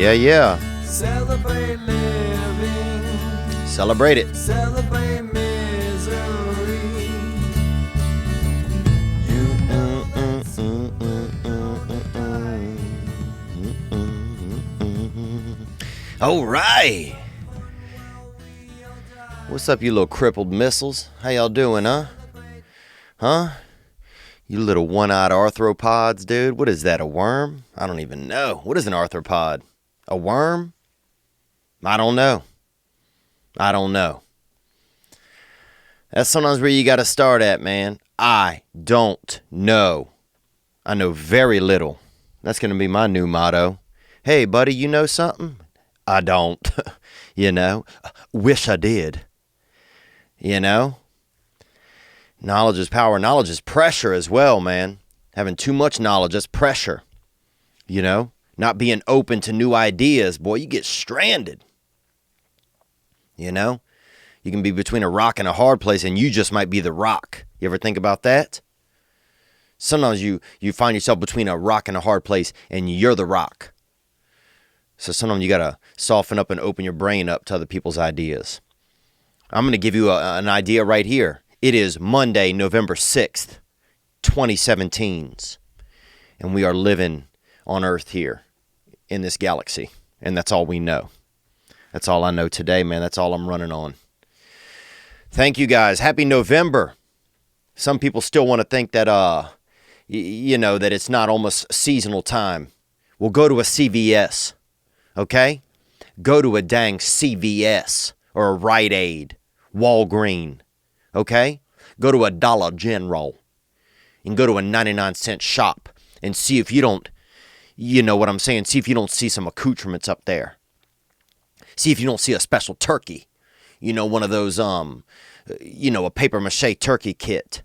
Yeah, yeah. Celebrate living. Celebrate it. Celebrate misery. All right. What's up, you little crippled missiles? How y'all doing, huh? Huh? You little one-eyed arthropods, dude. What is that, a worm? I don't even know. What is an arthropod? A worm? I don't know. That's sometimes where you got to start at, man. I don't know. I know very little. That's going to be my new motto. Hey, buddy, you know something? I don't. You know? Wish I did. You know? Knowledge is power. Knowledge is pressure as well, man. Having too much knowledge, that's pressure. You know? Not being open to new ideas, boy, you get stranded. You know? You can be between a rock and a hard place, and you just might be the rock. You ever think about that? Sometimes you find yourself between a rock and a hard place, and you're the rock. So sometimes you got to soften up and open your brain up to other people's ideas. I'm going to give you an idea right here. It is Monday, November 6th, 2017. And we are living on Earth here in this galaxy. And that's all we know. That's all I know today, man. That's all I'm running on. Thank you, guys. Happy November. Some people still want to think that, that it's not almost seasonal time. Well, go to a CVS, okay? Go to a dang CVS or a Rite Aid, Walgreens, okay? Go to a Dollar General and go to a 99-cent shop and see if you don't, you know what I'm saying, see if you don't see some accoutrements up there. See if you don't see a special turkey. You know, one of those, a papier-mâché turkey kit.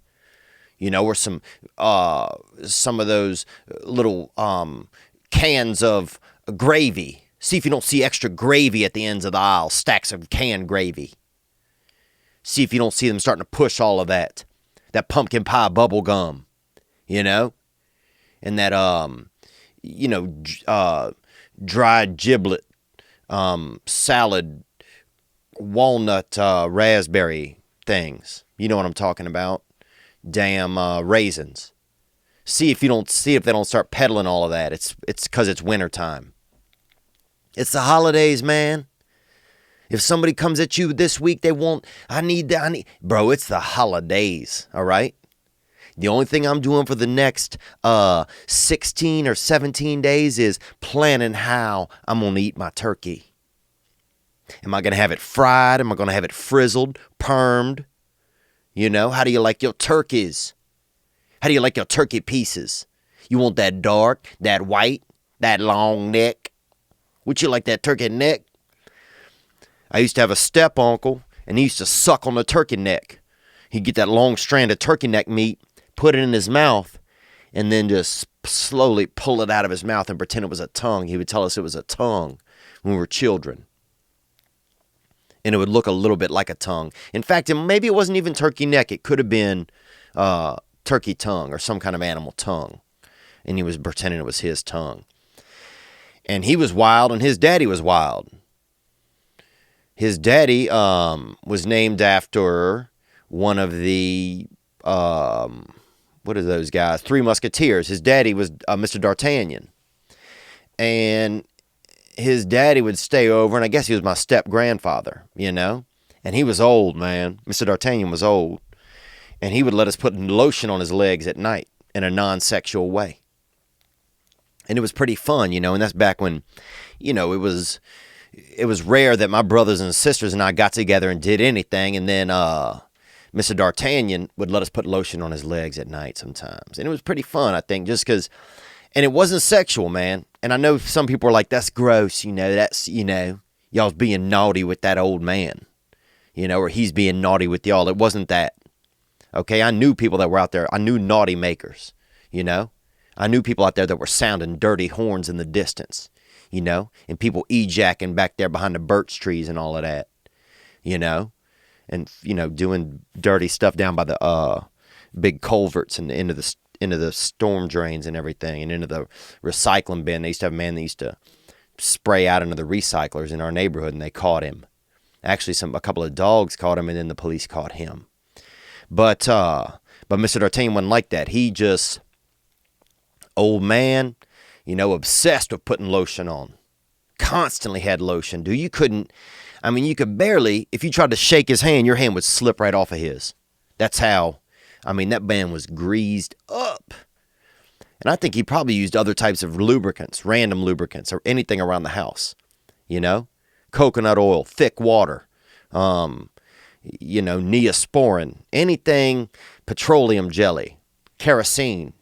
You know, or some of those little cans of gravy. See if you don't see extra gravy at the ends of the aisle, stacks of canned gravy. See if you don't see them starting to push all of that pumpkin pie bubble gum, you know, and that, dried giblet, salad, walnut, raspberry things. You know what I'm talking about? Damn raisins. See if they don't start peddling all of that. It's because it's wintertime. It's the holidays, man. If somebody comes at you this week, bro, it's the holidays, all right? The only thing I'm doing for the next 16 or 17 days is planning how I'm going to eat my turkey. Am I going to have it fried? Am I going to have it frizzled, permed? You know, how do you like your turkeys? How do you like your turkey pieces? You want that dark, that white, that long neck? Would you like that turkey neck? I used to have a step uncle, and he used to suck on the turkey neck. He'd get that long strand of turkey neck meat, put it in his mouth, and then just slowly pull it out of his mouth and pretend it was a tongue. He would tell us it was a tongue when we were children. And it would look a little bit like a tongue. In fact, maybe it wasn't even turkey neck. It could have been turkey tongue or some kind of animal tongue. And he was pretending it was his tongue. And he was wild, and his daddy was wild. His daddy was named after one of the, what are those guys? Three Musketeers. His daddy was Mr. D'Artagnan. And his daddy would stay over, and I guess he was my step-grandfather, you know? And he was old, man. Mr. D'Artagnan was old. And he would let us put lotion on his legs at night in a non-sexual way. And it was pretty fun, you know? And that's back when, you know, it was rare that my brothers and sisters and I got together and did anything. And then Mr. D'Artagnan would let us put lotion on his legs at night sometimes. And it was pretty fun, I think, just because... And it wasn't sexual, man. And I know some people are like, that's gross, you know, that's, you know, y'all's being naughty with that old man, you know, or he's being naughty with y'all. It wasn't that. Okay, I knew people that were out there. I knew naughty makers, you know. I knew people out there that were sounding dirty horns in the distance, you know, and people e-jacking back there behind the birch trees and all of that, you know, and, you know, doing dirty stuff down by the big culverts and into the storm drains and everything, and into the recycling bin. They used to have a man that used to spray out into the recyclers in our neighborhood, and they caught him. Actually, a couple of dogs caught him, and then the police caught him. But Mr. D'Artagnan wasn't like that. He just, old man, obsessed with putting lotion on. Constantly had lotion. Dude, you could barely, if you tried to shake his hand, your hand would slip right off of his. That's how, that man was greased up. And I think he probably used other types of lubricants, random lubricants, or anything around the house. Coconut oil, thick water, Neosporin, anything, petroleum jelly, kerosene,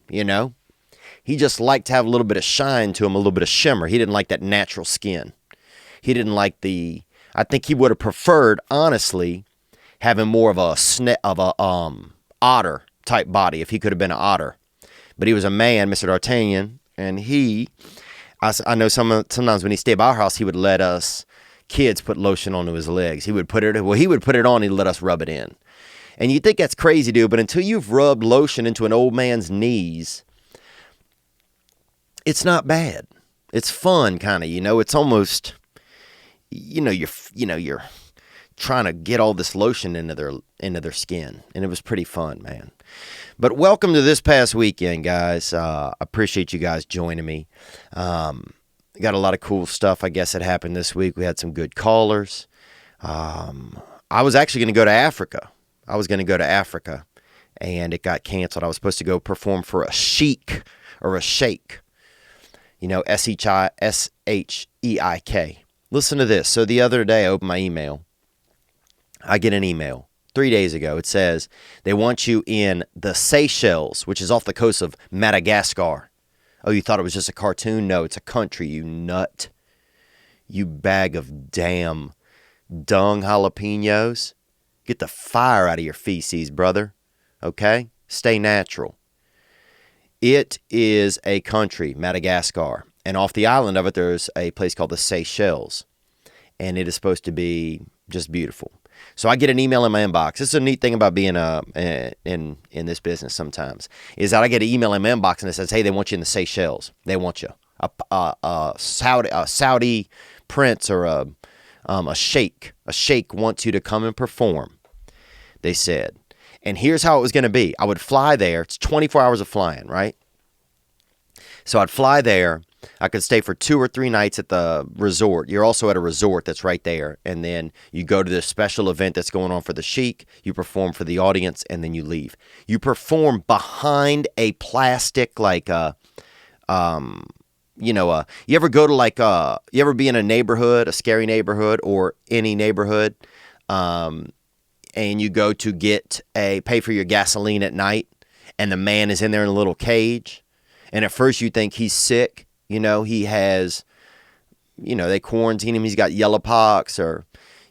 He just liked to have a little bit of shine to him, a little bit of shimmer. He didn't like that natural skin. He didn't like I think he would have preferred, honestly, having more of a otter type body if he could have been an otter. But he was a man, Mr. D'Artagnan, and I know sometimes when he stayed by our house, he would let us kids put lotion onto his legs. He would put it on, he'd let us rub it in. And you think that's crazy, dude, but until you've rubbed lotion into an old man's knees, it's not bad. It's fun, kind of, it's almost, you're trying to get all this lotion into their skin, and it was pretty fun, man. But welcome to this past weekend, guys. Appreciate you guys joining me. Got a lot of cool stuff, I guess, that happened this week. We had some good callers. I was actually going to go to Africa. And it got canceled. I was supposed to go perform for a sheik or a sheik. Sheik. Listen to this. So the other day, I opened my email. I get an email 3 days ago. It says they want you in the Seychelles, which is off the coast of Madagascar. Oh, you thought it was just a cartoon? No, it's a country, you nut. You bag of damn dung jalapenos. Get the fire out of your feces, brother. Okay? Stay natural. It is a country, Madagascar. And off the island of it, there's a place called the Seychelles. And it is supposed to be just beautiful. So I get an email in my inbox. This is a neat thing about being in this business sometimes, is that I get an email in my inbox and it says, hey, they want you in the Seychelles. They want you. A Saudi prince or a sheikh. A sheikh wants you to come and perform, they said. And here's how it was going to be. I would fly there. It's 24 hours of flying, right? So I'd fly there. I could stay for 2 or 3 nights at the resort. You're also at a resort that's right there. And then you go to this special event that's going on for the sheik. You perform for the audience, and then you leave. You perform behind a plastic, you ever go to you ever be in a neighborhood, a scary neighborhood, or any neighborhood, and you go to pay for your gasoline at night, and the man is in there in a little cage, and at first you think he's sick. He has, they quarantine him. He's got yellow pox, or,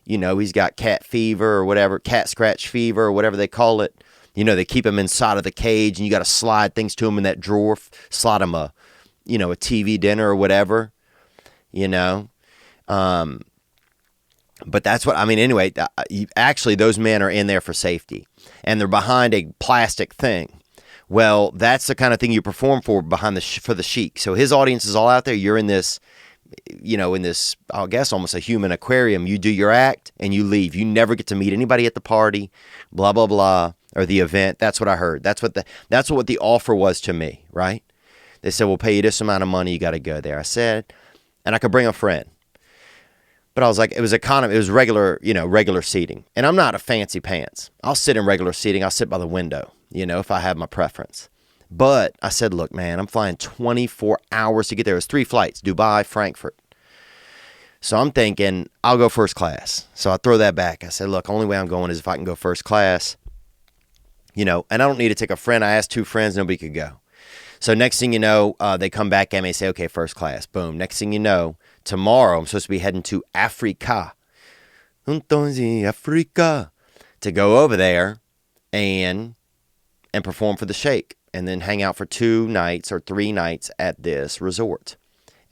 he's got cat fever or whatever, cat scratch fever or whatever they call it. They keep him inside of the cage, and you got to slide things to him in that drawer, slide him a TV dinner or whatever, But that's what, anyway, actually those men are in there for safety, and they're behind a plastic thing. Well, that's the kind of thing you perform for the sheik. So his audience is all out there. You're in this, I guess, almost a human aquarium. You do your act and you leave. You never get to meet anybody at the party, blah, blah, blah, or the event. That's what I heard. That's what the offer was to me, right? They said, we'll pay you this amount of money. You got to go there. I said, and I could bring a friend. But I was like, it was regular, regular seating. And I'm not a fancy pants. I'll sit in regular seating. I'll sit by the window, if I have my preference. But I said, look, man, I'm flying 24 hours to get there. It was 3 flights, Dubai, Frankfurt. So I'm thinking, I'll go first class. So I throw that back. I said, look, only way I'm going is if I can go first class. And I don't need to take a friend. I asked 2 friends, nobody could go. So next thing you know, they come back at me and say, okay, first class. Boom. Next thing you know, tomorrow I'm supposed to be heading to Africa. Africa. To go over there and perform for the sheik. And then hang out for 2 nights or 3 nights at this resort.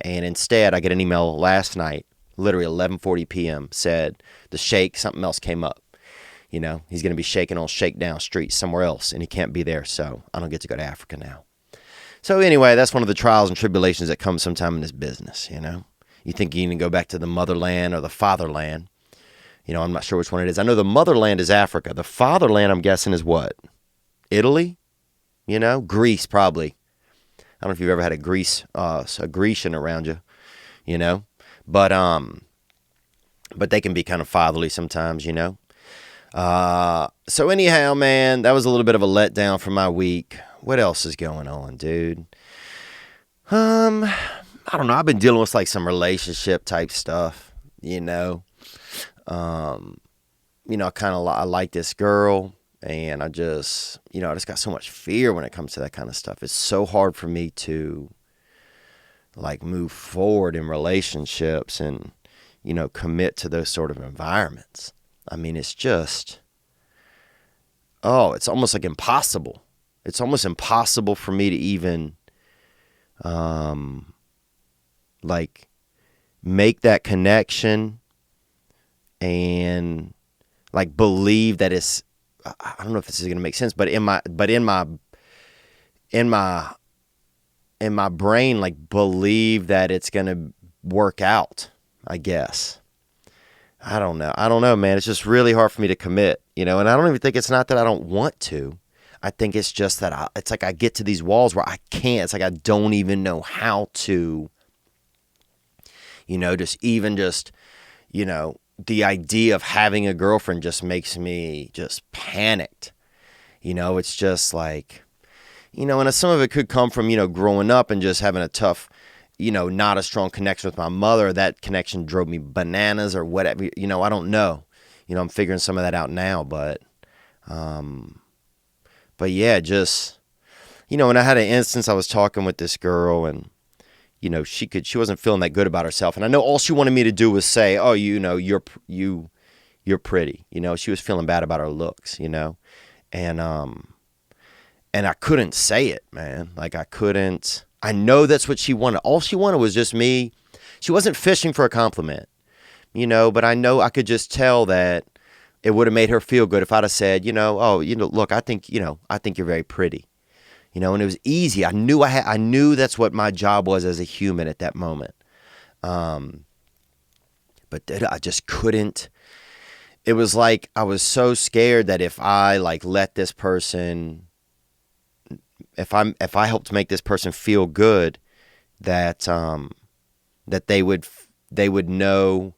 And instead, I get an email last night, literally 11:40 p.m., said the sheik, something else came up. He's going to be shaking on Shakedown Street somewhere else, and he can't be there, so I don't get to go to Africa now. So anyway, that's one of the trials and tribulations that come sometime in this business, You think you can go back to the motherland or the fatherland. I'm not sure which one it is. I know the motherland is Africa. The fatherland, I'm guessing, is what? Italy? Greece, probably. I don't know if you've ever had a Grecian around you, but they can be kind of fatherly sometimes, So anyhow, man, that was a little bit of a letdown for my week. What else is going on, dude? I don't know. I've been dealing with like some relationship type stuff, I like this girl, and I just got so much fear when it comes to that kind of stuff. It's so hard for me to like move forward in relationships and, commit to those sort of environments. I mean, it's just, it's almost like impossible. It's almost impossible for me to even, like make that connection and like believe that it's, I don't know if this is going to make sense, but in my brain, like believe that it's going to work out, I guess. I don't know, man. It's just really hard for me to commit, and I don't even think it's not that I don't want to. I think it's just that it's like I get to these walls where I can't. It's like I don't even know how to, the idea of having a girlfriend just makes me just panicked. It's just like, and some of it could come from, growing up and just having a tough, not a strong connection with my mother. That connection drove me bananas or whatever, I don't know. I'm figuring some of that out now, but yeah, just, and I had an instance, I was talking with this girl and, she wasn't feeling that good about herself. And I know all she wanted me to do was say, oh, you're pretty. She was feeling bad about her looks, and I couldn't say it, man. Like I know that's what she wanted. All she wanted was just me. She wasn't fishing for a compliment, but I know I could just tell that it would have made her feel good if I'd have said, look, I think you're very pretty. And it was easy. I knew that's what my job was as a human at that moment. But I just couldn't. It was like I was so scared that if I like let this person, if I helped make this person feel good, that that they would know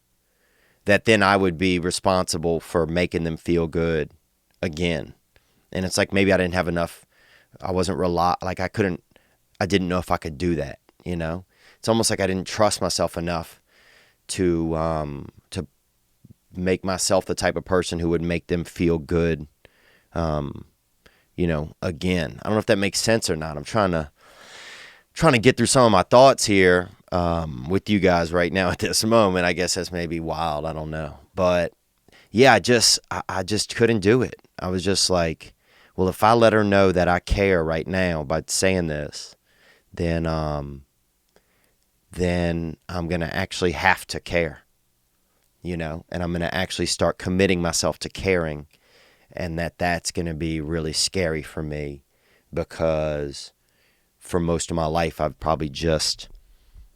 that then I would be responsible for making them feel good again. And it's like maybe I didn't have enough. I wasn't I didn't know if I could do that, It's almost like I didn't trust myself enough to make myself the type of person who would make them feel good, again. I don't know if that makes sense or not. I'm trying to get through some of my thoughts here with you guys right now at this moment. I guess that's maybe wild. I don't know. But yeah, I just couldn't do it. I was just like, well, if I let her know that I care right now by saying this, then I'm going to actually have to care, and I'm going to actually start committing myself to caring, and that's going to be really scary for me because for most of my life, I've probably just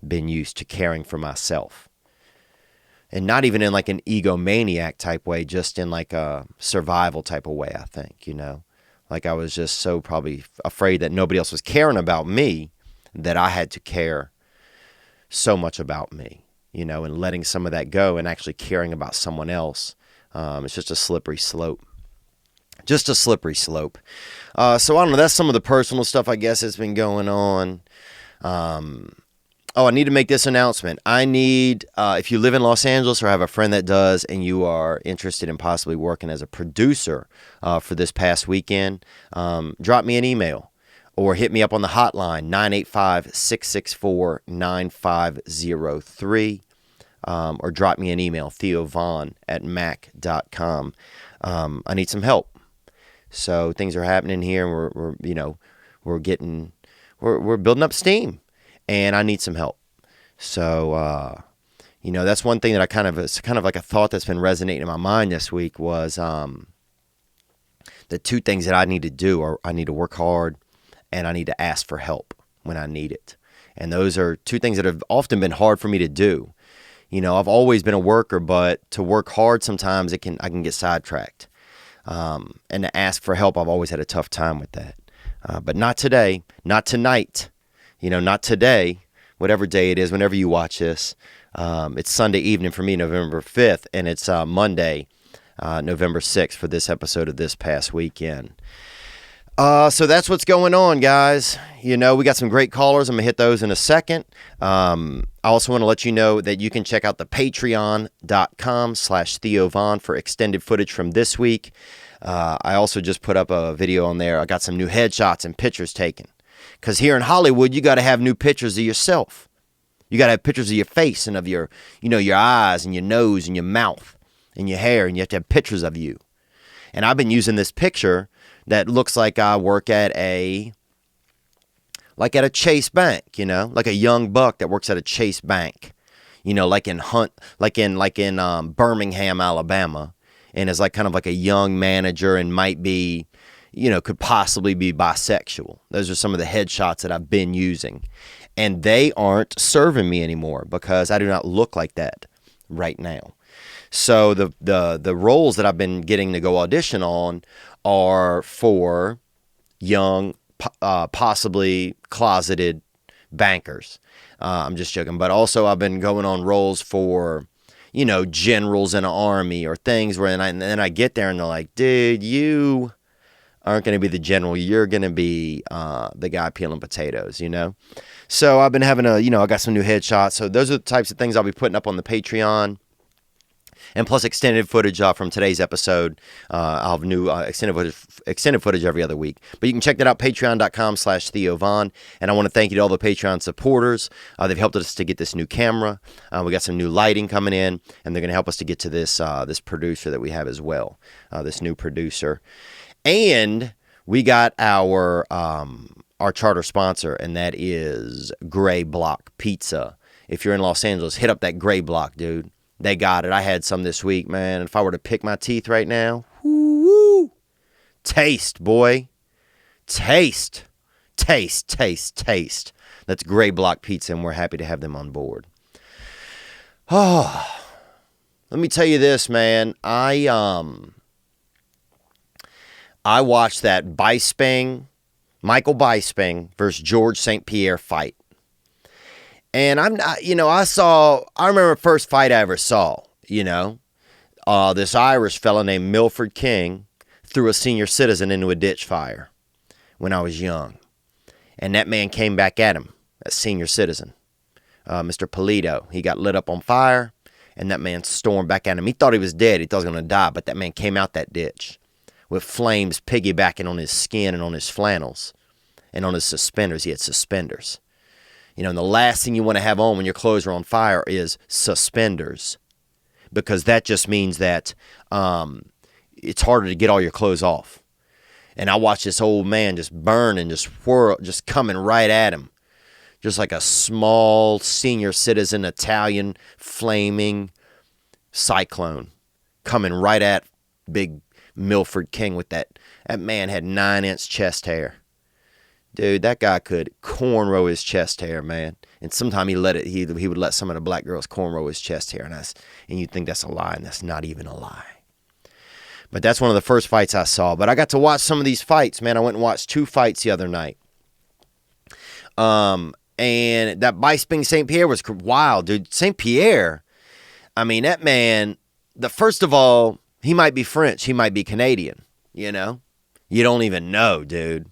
been used to caring for myself. And not even in like an egomaniac type way, just in like a survival type of way, I think, Like I was just so probably afraid that nobody else was caring about me that I had to care so much about me, and letting some of that go and actually caring about someone else. It's just a slippery slope. So I don't know. That's some of the personal stuff, I guess, that's been going on. I need to make this announcement. I need, if you live in Los Angeles or have a friend that does, and you are interested in possibly working as a producer for this past weekend, drop me an email or hit me up on the hotline, 985-664-9503, or drop me an email, theovon@mac.com. I need some help. So things are happening here, and we're building up steam. And I need some help. So, that's one thing that it's kind of like a thought that's been resonating in my mind this week was the two things that I need to do are I need to work hard and I need to ask for help when I need it. And those are two things that have often been hard for me to do. I've always been a worker, but to work hard sometimes I can get sidetracked. And to ask for help, I've always had a tough time with that. But not today, not tonight, not today, whatever day it is, whenever you watch this. It's Sunday evening for me, November 5th, and it's Monday, November 6th for this episode of This Past Weekend. So that's what's going on, guys. We got some great callers. I'm going to hit those in a second. I also want to let you know that you can check out the patreon.com/Theo Von for extended footage from this week. I also just put up a video on there. I got some new headshots and pictures taken. Because here in Hollywood, you got to have new pictures of yourself. You got to have pictures of your face and of your, your eyes and your nose and your mouth and your hair. And you have to have pictures of you. And I've been using this picture that looks like I work at a Chase Bank, like a young buck that works at a Chase Bank, like in Birmingham, Alabama, and is kind of like a young manager and might be, could possibly be bisexual. Those are some of the headshots that I've been using, and they aren't serving me anymore because I do not look like that right now. So the roles that I've been getting to go audition on are for young, possibly closeted bankers. I'm just joking. But also I've been going on roles for, generals in an army or things where then I get there and they're like, dude, you aren't going to be the general. You're going to be the guy peeling potatoes, So I've been having I got some new headshots. So those are the types of things I'll be putting up on the Patreon. And plus extended footage from today's episode. I'll have new extended footage every other week. But you can check that out, patreon.com/Theo Von. And I want to thank you to all the Patreon supporters. They've helped us to get this new camera. We got some new lighting coming in. And they're going to help us to get to this producer that we have as well. This new producer. And we got our charter sponsor, and that is Gray Block Pizza. If you're in Los Angeles, hit up that Gray Block, dude. They got it. I had some this week, man. If I were to pick my teeth right now, whoo, taste, boy. Taste. That's Gray Block Pizza, and we're happy to have them on board. Oh, let me tell you this, man. I watched that Michael Bisping versus George St. Pierre fight. And I'm not, I remember the first fight I ever saw, this Irish fella named Milford King threw a senior citizen into a ditch fire when I was young. And that man came back at him, a senior citizen, Mr. Polito. He got lit up on fire, and that man stormed back at him. He thought he was dead. He thought he was going to die, but that man came out that ditch with flames piggybacking on his skin and on his flannels and on his suspenders. He had suspenders. And the last thing you want to have on when your clothes are on fire is suspenders, because that just means that it's harder to get all your clothes off. And I watched this old man just burn and just whirl, just coming right at him, just like a small senior citizen Italian flaming cyclone coming right at big Milford King with that. That man had 9-inch chest hair. Dude, that guy could cornrow his chest hair, man. And sometimes he would let some of the black girls cornrow his chest hair. And you'd think that's a lie, and that's not even a lie. But that's one of the first fights I saw. But I got to watch some of these fights, man. I went and watched 2 fights the other night. And that Bisping St. Pierre was wild, dude. St. Pierre, I mean, that man, first of all, he might be French. He might be Canadian, You don't even know, dude.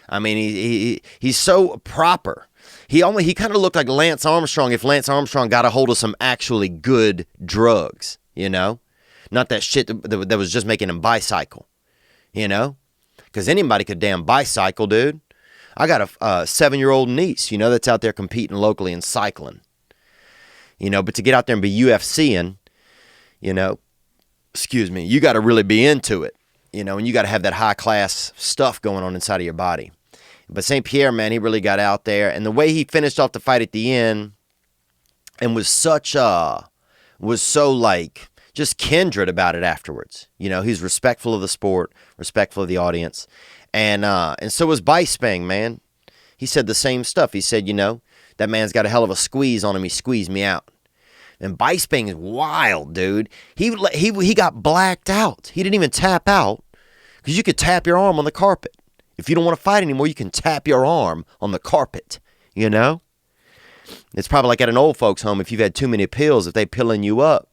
I mean, he's so proper. He kind of looked like Lance Armstrong if Lance Armstrong got a hold of some actually good drugs, Not that shit that was just making him bicycle, Because anybody could damn bicycle, dude. I got a 7-year-old niece, that's out there competing locally and cycling. But to get out there and be UFCing, excuse me, you got to really be into it. And you got to have that high-class stuff going on inside of your body. But St. Pierre, man, he really got out there. And the way he finished off the fight at the end and was so just kindred about it afterwards. He's respectful of the sport, respectful of the audience. And so was Bisping, man. He said the same stuff. He said, that man's got a hell of a squeeze on him. He squeezed me out. And Bisping's wild, dude. He got blacked out. He didn't even tap out because you could tap your arm on the carpet. If you don't want to fight anymore, you can tap your arm on the carpet, you know? It's probably like at an old folks' home. If you've had too many pills, if they pilling you up,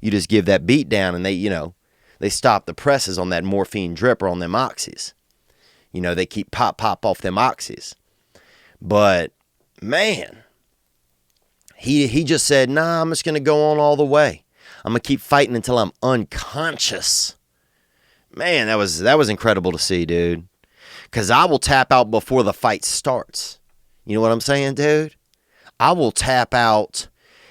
you just give that beat down and they stop the presses on that morphine drip or on them oxys. You know, they keep pop off them oxys. But, man, he just said, nah, I'm just going to go on all the way. I'm going to keep fighting until I'm unconscious. Man, that was incredible to see, dude. Because I will tap out before the fight starts. You know what I'm saying, dude? I will tap out.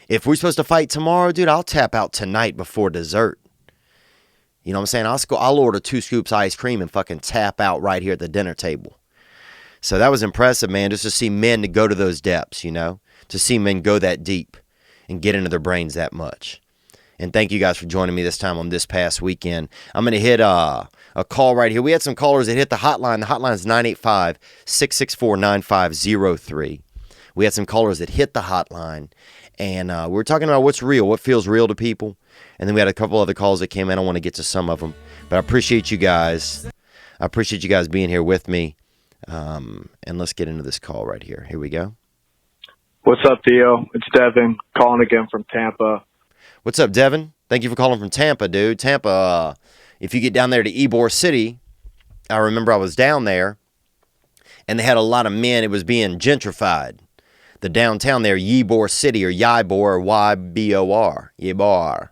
If we're supposed to fight tomorrow, dude, I'll tap out tonight before dessert. You know what I'm saying? I'll order 2 scoops ice cream and fucking tap out right here at the dinner table. So that was impressive, man, just to see men to go to those depths, you know? To see men go that deep and get into their brains that much. And thank you guys for joining me this time on this past weekend. I'm going to hit a call right here. We had some callers that hit the hotline. The hotline is 985-664-9503. We had some callers that hit the hotline. And we were talking about what's real, what feels real to people. And then we had a couple other calls that came in. I want to get to some of them. But I appreciate you guys. I appreciate you guys being here with me. And let's get into this call right here. Here we go. What's up, Theo? It's Devin calling again from Tampa. What's up, Devin? Thank you for calling from Tampa, dude. Tampa, if you get down there to Ybor City, I remember I was down there, and they had a lot of men. It was being gentrified. The downtown there, Ybor City, or Ybor, or Y-B-O-R, Ybor,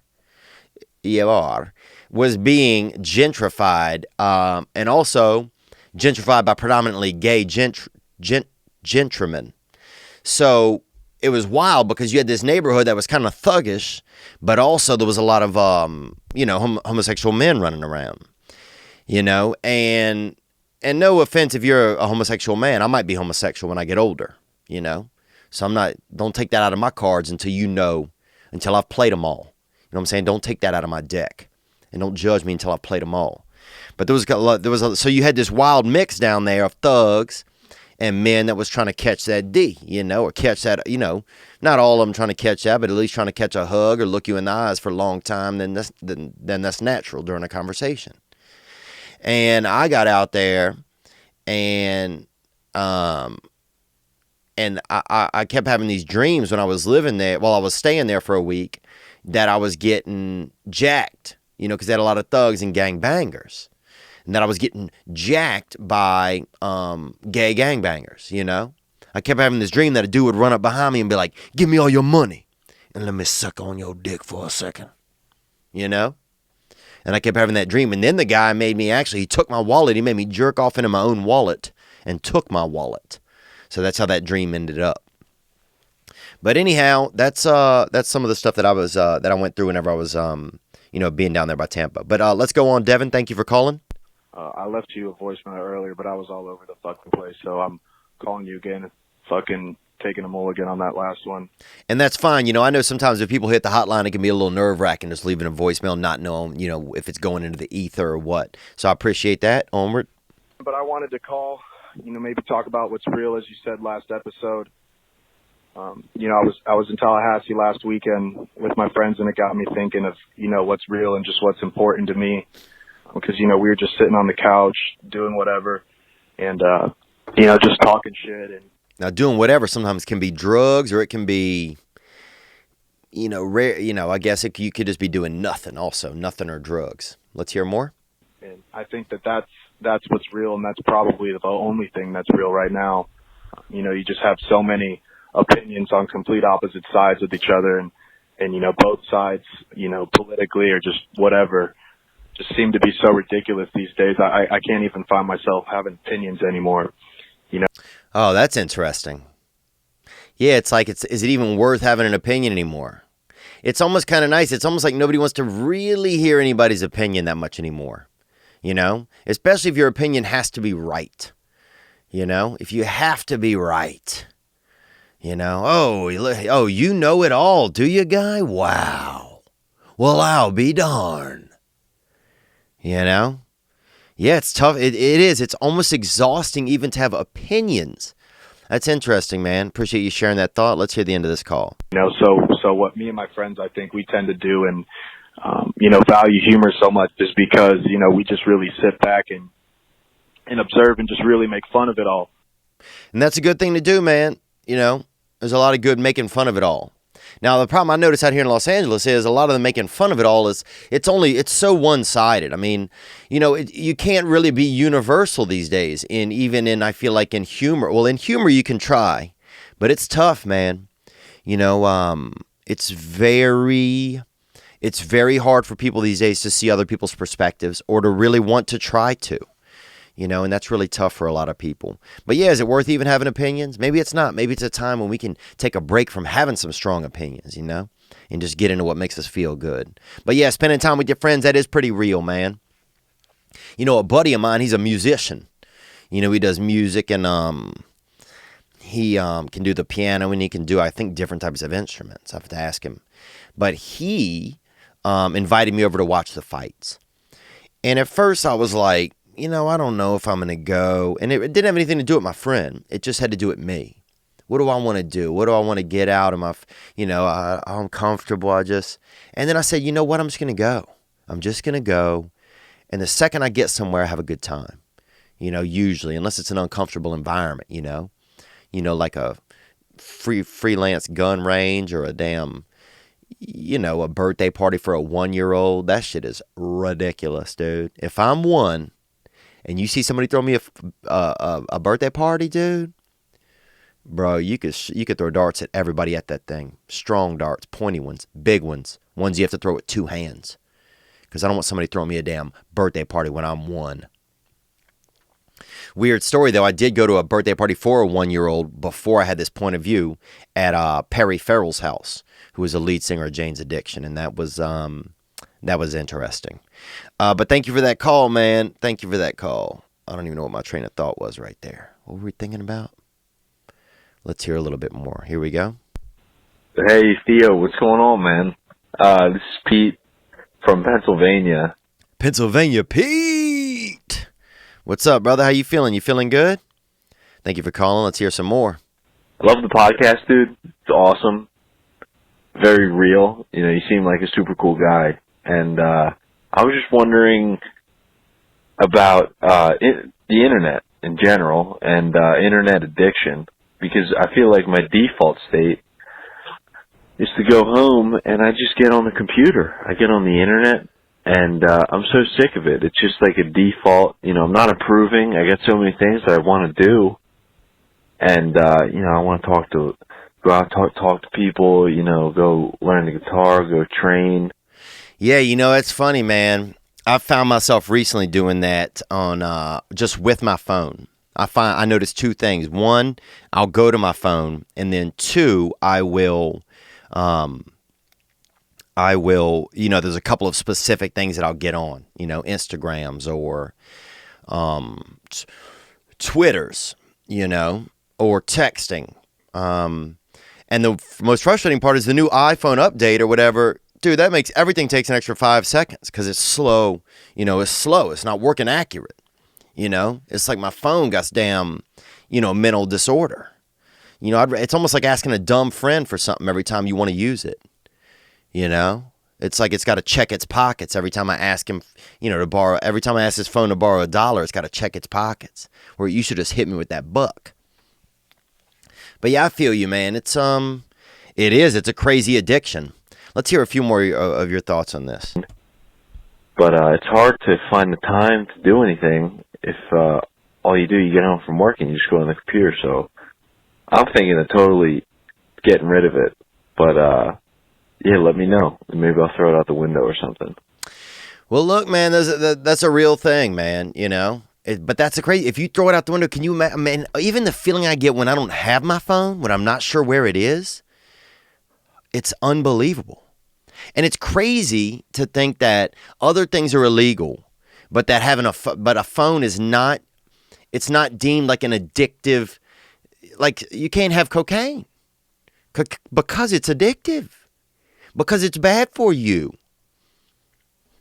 was being gentrified, and also gentrified by predominantly gay gentrymen. So it was wild because you had this neighborhood that was kind of thuggish, but also there was a lot of, homosexual men running around, you know, and no offense if you're a homosexual man, I might be homosexual when I get older, you know, so don't take that out of my cards until I've played them all. You know what I'm saying? Don't take that out of my deck and don't judge me until I've played them all. But so you had this wild mix down there of thugs and men that was trying to catch that D, you know, or catch that, you know, not all of them trying to catch that, but at least trying to catch a hug or look you in the eyes for a long time, then that's natural during a conversation. And I got out there and I kept having these dreams when I was living there, while I was staying there for a week, that I was getting jacked, you know, because they had a lot of thugs and gangbangers. And that I was getting jacked by gay gangbangers, you know? I kept having this dream that a dude would run up behind me and be like, give me all your money and let me suck on your dick for a second, you know? And I kept having that dream. And then the guy he took my wallet. He made me jerk off into my own wallet and took my wallet. So that's how that dream ended up. But anyhow, that's some of the stuff that I went through whenever I was, being down there by Tampa. But let's go on, Devin. Thank you for calling. I left you a voicemail earlier, but I was all over the fucking place, so I'm calling you again and fucking taking a mulligan on that last one. And that's fine. You know, I know sometimes if people hit the hotline, it can be a little nerve-wracking just leaving a voicemail, not knowing, you know, if it's going into the ether or what. So I appreciate that. Onward. But I wanted to call, you know, maybe talk about what's real, as you said last episode. You know, I was in Tallahassee last weekend with my friends, and it got me thinking of, you know, what's real and just what's important to me. Because, you know, we were just sitting on the couch doing whatever and, just talking shit. And now, doing whatever sometimes can be drugs, or it can be, you know, rare. You know, I guess you could just be doing nothing also, nothing or drugs. Let's hear more. And I think that's what's real, and that's probably the only thing that's real right now. You know, you just have so many opinions on complete opposite sides of each other, and you know, both sides, you know, politically or just whatever, just seem to be so ridiculous these days. I can't even find myself having opinions anymore, you know. Oh, that's interesting. Yeah, it's like, is it even worth having an opinion anymore? It's almost kind of nice. It's almost like nobody wants to really hear anybody's opinion that much anymore, you know, especially if your opinion has to be right, you know, if you have to be right, you know. Oh, you know it all, do you, guy? Wow. Well, I'll be darned. You know? Yeah, it's tough. It is. It's almost exhausting even to have opinions. That's interesting, man. Appreciate you sharing that thought. Let's hear the end of this call. You know, so so what me and my friends, I think we tend to do and, value humor so much is because, we just really sit back and observe and just really make fun of it all. And that's a good thing to do, man. There's a lot of good making fun of it all. Now, the problem I notice out here in Los Angeles is a lot of them making fun of it all is it's so one-sided. I mean, you can't really be universal these days I feel like in humor. Well, in humor you can try, but it's tough, man. It's very hard for people these days to see other people's perspectives or to really want to try to. And that's really tough for a lot of people. But yeah, is it worth even having opinions? Maybe it's not. Maybe it's a time when we can take a break from having some strong opinions, and just get into what makes us feel good. But yeah, spending time with your friends, that is pretty real, man. A buddy of mine, he's a musician. He does music and he can do the piano and he can do, I think, different types of instruments. I have to ask him. But he invited me over to watch the fights. And at first I was like, I don't know if I'm going to go. And it didn't have anything to do with my friend. It just had to do with me. What do I want to do? What do I want to get out of my, I'm comfortable. And then I said, you know what? I'm just going to go. I'm just going to go. And the second I get somewhere, I have a good time, usually, unless it's an uncomfortable environment, like a freelance gun range or a damn, a birthday party for a 1-year-old. That shit is ridiculous, dude. If I'm one, and you see somebody throw me a birthday party, dude, bro, you could throw darts at everybody at that thing. Strong darts, pointy ones, big ones you have to throw with 2 hands. Because I don't want somebody throwing me a damn birthday party when I'm 1. Weird story, though. I did go to a birthday party for a 1-year-old before I had this point of view at Perry Farrell's house, who was the lead singer of Jane's Addiction, and that was interesting. But thank you for that call, man. Thank you for that call. I don't even know what my train of thought was right there. What were we thinking about? Let's hear a little bit more. Here we go. Hey, Theo, what's going on, man? This is Pete from Pennsylvania. Pennsylvania Pete! What's up, brother? How you feeling? You feeling good? Thank you for calling. Let's hear some more. I love the podcast, dude. It's awesome. Very real. You seem like a super cool guy. And I was just wondering about the internet in general and internet addiction, because I feel like my default state is to go home and I just get on the computer. I get on the internet and I'm so sick of it. It's just like a default. I'm not improving. I got so many things that I want to do. And, I want to go out, talk to people, go learn the guitar, go train. Yeah, it's funny, man. I found myself recently doing that on just with my phone. I noticed 2 things. 1, I'll go to my phone, and then 2, I will, there's a couple of specific things that I'll get on, Instagrams or Twitters, or texting. And the most frustrating part is the new iPhone update or whatever. Dude, that makes everything takes an extra 5 seconds because it's slow. It's slow. It's not working accurate. It's like my phone got damn, mental disorder. It's almost like asking a dumb friend for something every time you want to use it. It's like it's got to check its pockets every time I ask him, to borrow. Every time I ask his phone to borrow $1, it's got to check its pockets. Where you should just hit me with that buck. But yeah, I feel you, man. It's a crazy addiction. Let's hear a few more of your thoughts on this. But it's hard to find the time to do anything if all you do, you get home from work and you just go on the computer. So I'm thinking of totally getting rid of it. But yeah, let me know. Maybe I'll throw it out the window or something. Well, look, man, that's a real thing, man, But that's a crazy. If you throw it out the window, can you imagine? Man, even the feeling I get when I don't have my phone, when I'm not sure where it is, it's unbelievable. And it's crazy to think that other things are illegal, but that having a phone is not. It's not deemed like an addictive. Like you can't have cocaine because it's addictive, because it's bad for you.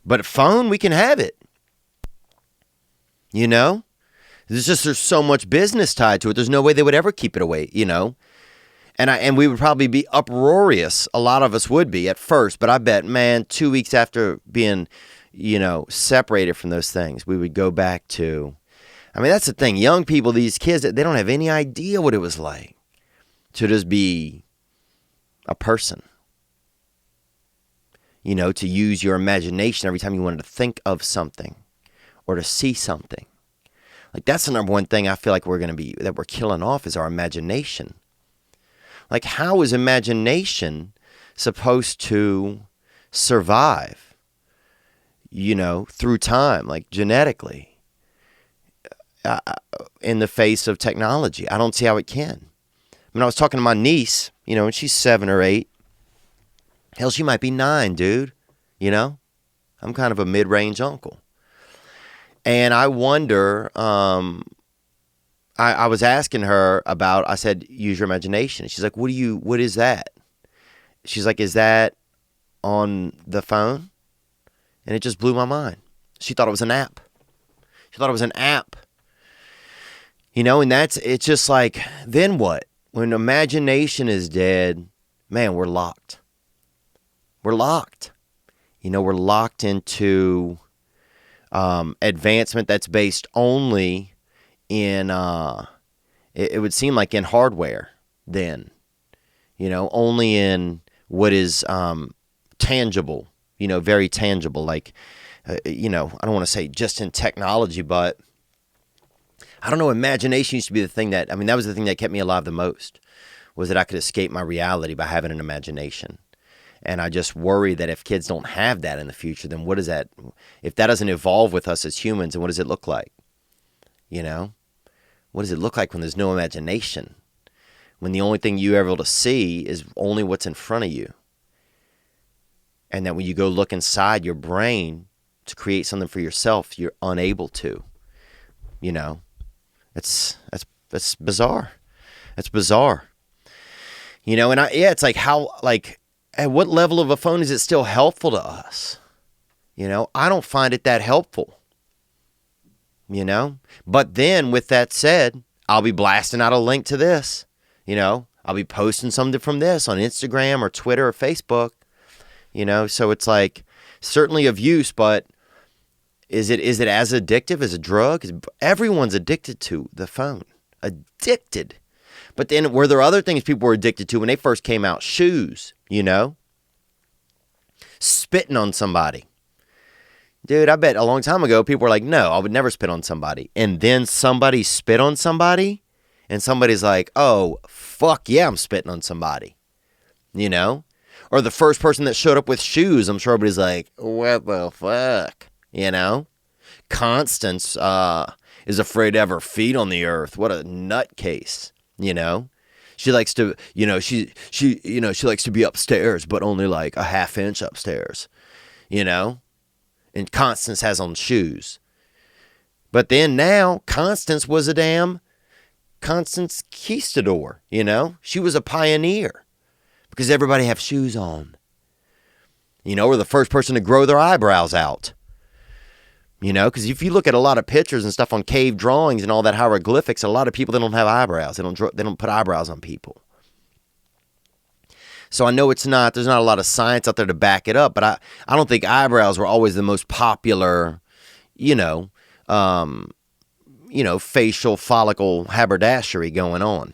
But a phone, we can have it. There's so much business tied to it. There's no way they would ever keep it away, And we would probably be uproarious. A lot of us would be at first, but I bet, man, 2 weeks after being, separated from those things, we would go back to, I mean, that's the thing. Young people, these kids, they don't have any idea what it was like to just be a person. To use your imagination every time you wanted to think of something or to see something. Like, that's the number one thing I feel like we're killing off is our imagination. Like, how is imagination supposed to survive, through time, like genetically, in the face of technology? I don't see how it can. I mean, I was talking to my niece, and she's 7 or 8. Hell, she might be 9, dude. I'm kind of a mid-range uncle. And I wonder, I was asking her about, I said, use your imagination. She's like, what is that? She's like, is that on the phone? And it just blew my mind. She thought it was an app. And it's just like, then what? When imagination is dead, man, we're locked. We're locked into advancement that's based only in, it would seem like in hardware then, only in what is tangible, very tangible. Like, I don't want to say just in technology, but I don't know, imagination used to be the thing that was the thing that kept me alive the most, was that I could escape my reality by having an imagination. And I just worry that if kids don't have that in the future, then what is that? If that doesn't evolve with us as humans, then what does it look like? What does it look like when there's no imagination? When the only thing you're able to see is only what's in front of you. And that when you go look inside your brain to create something for yourself, you're unable to. It's bizarre. It's bizarre. It's like how, like, at what level of a phone is it still helpful to us? I don't find it that helpful. But then with that said, I'll be blasting out a link to this. I'll be posting something from this on Instagram or Twitter or Facebook. So it's like certainly of use, but is it as addictive as a drug? Everyone's addicted to the phone. Addicted. But then were there other things people were addicted to when they first came out? Shoes, spitting on somebody. Dude, I bet a long time ago people were like, no, I would never spit on somebody. And then somebody spit on somebody and somebody's like, oh, fuck yeah, I'm spitting on somebody. Or the first person that showed up with shoes, I'm sure everybody's like, what the fuck? Constance is afraid to have her feet on the earth. What a nutcase. She likes to, she likes to be upstairs, but only like a half inch upstairs, and Constance has on shoes. But then now Constance was a damn Constance Conquistador, she was a pioneer because everybody have shoes on, or the first person to grow their eyebrows out. Because if you look at a lot of pictures and stuff on cave drawings and all that hieroglyphics, a lot of people, they don't have eyebrows. They don't put eyebrows on people. So I know there's not a lot of science out there to back it up, but I don't think eyebrows were always the most popular, facial follicle haberdashery going on.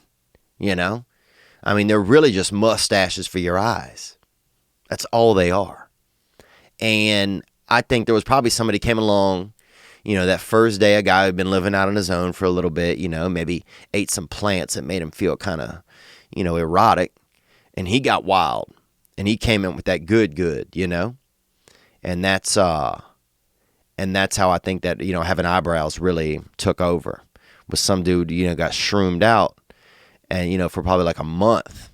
They're really just mustaches for your eyes. That's all they are. And I think there was probably somebody came along, that first day, a guy who'd been living out on his own for a little bit, maybe ate some plants that made him feel kind of, erotic. And he got wild. And he came in with that good. And that's how I think that, having eyebrows really took over. Was some dude, got shroomed out and, for probably like a month.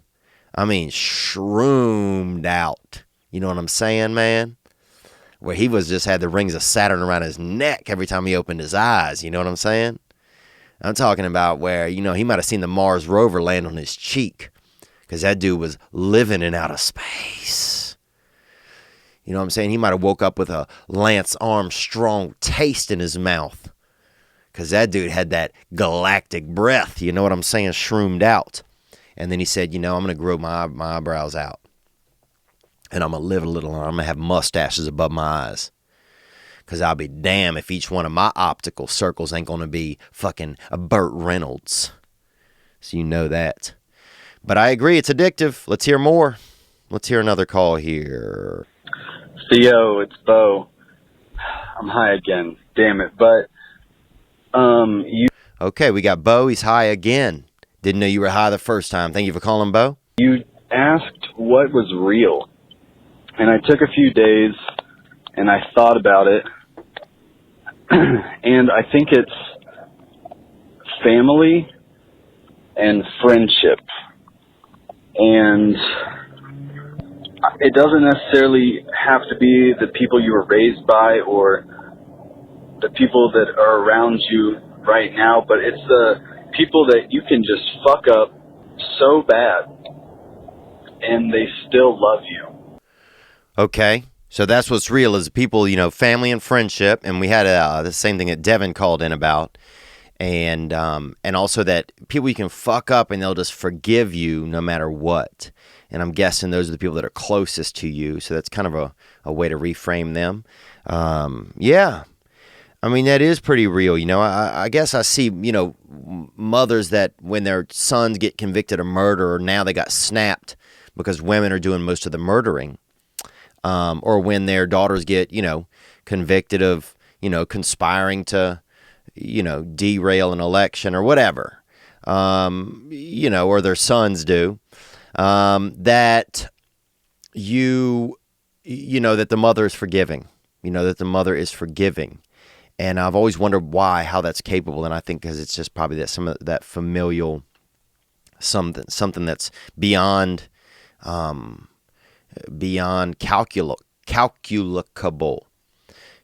Shroomed out. You know what I'm saying, man? Where he just had the rings of Saturn around his neck every time he opened his eyes. You know what I'm saying? I'm talking about where, he might have seen the Mars rover land on his cheek because that dude was living in outer space. You know what I'm saying? He might have woke up with a Lance Armstrong taste in his mouth because that dude had that galactic breath. You know what I'm saying? Shroomed out. And then he said, I'm going to grow my eyebrows out. And I'm going to live a little, and I'm going to have mustaches above my eyes. Because I'll be damn if each one of my optical circles ain't going to be fucking a Burt Reynolds. So you know that. But I agree, it's addictive. Let's hear more. Let's hear another call here. Theo, it's Bo. I'm high again. Damn it. But, Okay, we got Bo. He's high again. Didn't know you were high the first time. Thank you for calling, Bo. You asked what was real. And I took a few days, and I thought about it. And I think it's family and friendship. And it doesn't necessarily have to be the people you were raised by or the people that are around you right now, but it's the people that you can just fuck up so bad and they still love you. Okay. So that's what's real is people, family and friendship. And we had the same thing that Devin called in about. And also that people you can fuck up and they'll just forgive you no matter what. And I'm guessing those are the people that are closest to you. So that's kind of a way to reframe them. Yeah. I mean, that is pretty real. I guess I see, mothers that when their sons get convicted of murder, now they got snapped because women are doing most of the murdering. Or when their daughters get, convicted of, conspiring to, derail an election or whatever, or their sons do, that that the mother is forgiving, that the mother is forgiving. And I've always wondered how that's capable. And I think because it's just probably that some of that familial, something that's beyond calculable.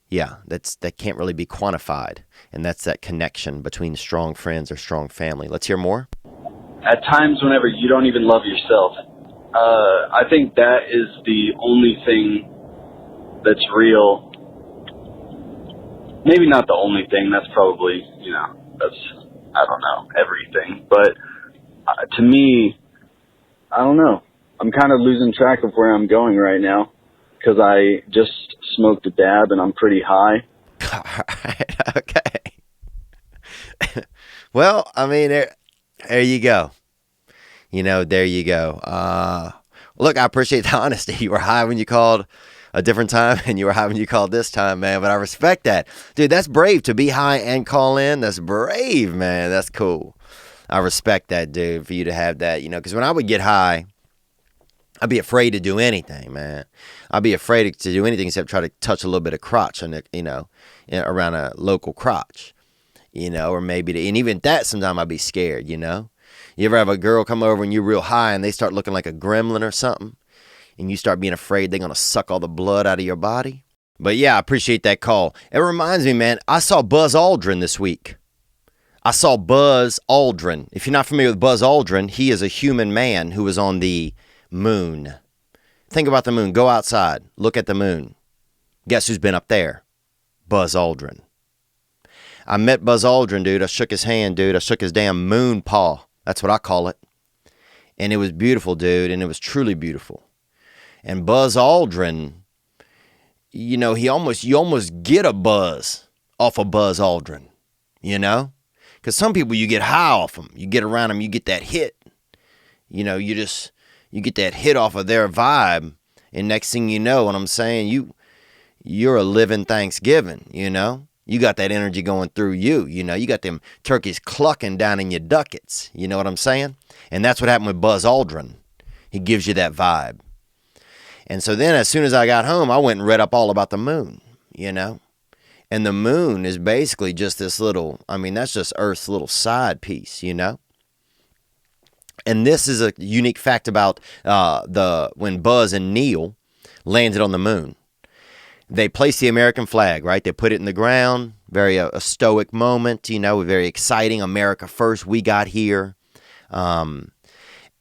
Yeah, that can't really be quantified. And that's that connection between strong friends or strong family. Let's hear more. At times whenever you don't even love yourself, I think that is the only thing that's real. Maybe not the only thing. That's probably, everything. But to me, I don't know. I'm kind of losing track of where I'm going right now because I just smoked a dab and I'm pretty high. All right. Okay. Well, I mean, there you go. There you go. Look, I appreciate the honesty. You were high when you called a different time and you were high when you called this time, man. But I respect that. Dude, that's brave to be high and call in. That's brave, man. That's cool. I respect that, dude, for you to have that, because when I would get high, I'd be afraid to do anything, man. I'd be afraid to do anything except try to touch a little bit of crotch on it, around a local crotch, or maybe, and even that sometimes I'd be scared, You ever have a girl come over and you're real high and they start looking like a gremlin or something? And you start being afraid they're going to suck all the blood out of your body? But yeah, I appreciate that call. It reminds me, man, I saw Buzz Aldrin this week. I saw Buzz Aldrin. If you're not familiar with Buzz Aldrin, he is a human man who was on the moon. Think about the moon. Go outside. Look at the moon. Guess who's been up there? Buzz Aldrin. I met Buzz Aldrin, dude. I shook his hand, dude. I shook his damn moon paw. That's what I call it. And it was beautiful, dude. And it was truly beautiful. And Buzz Aldrin, you almost get a buzz off of Buzz Aldrin, Because some people, you get high off them. You get around them, you get that hit. You get that hit off of their vibe. And next thing you know, what I'm saying, you're a living Thanksgiving, You got that energy going through you, You got them turkeys clucking down in your ducats. You know what I'm saying? And that's what happened with Buzz Aldrin. He gives you that vibe. And so then as soon as I got home, I went and read up all about the moon, And the moon is basically just this that's just Earth's little side piece, And this is a unique fact about when Buzz and Neil landed on the moon. They placed the American flag, right? They put it in the ground. Very a stoic moment, very exciting. America first, we got here. And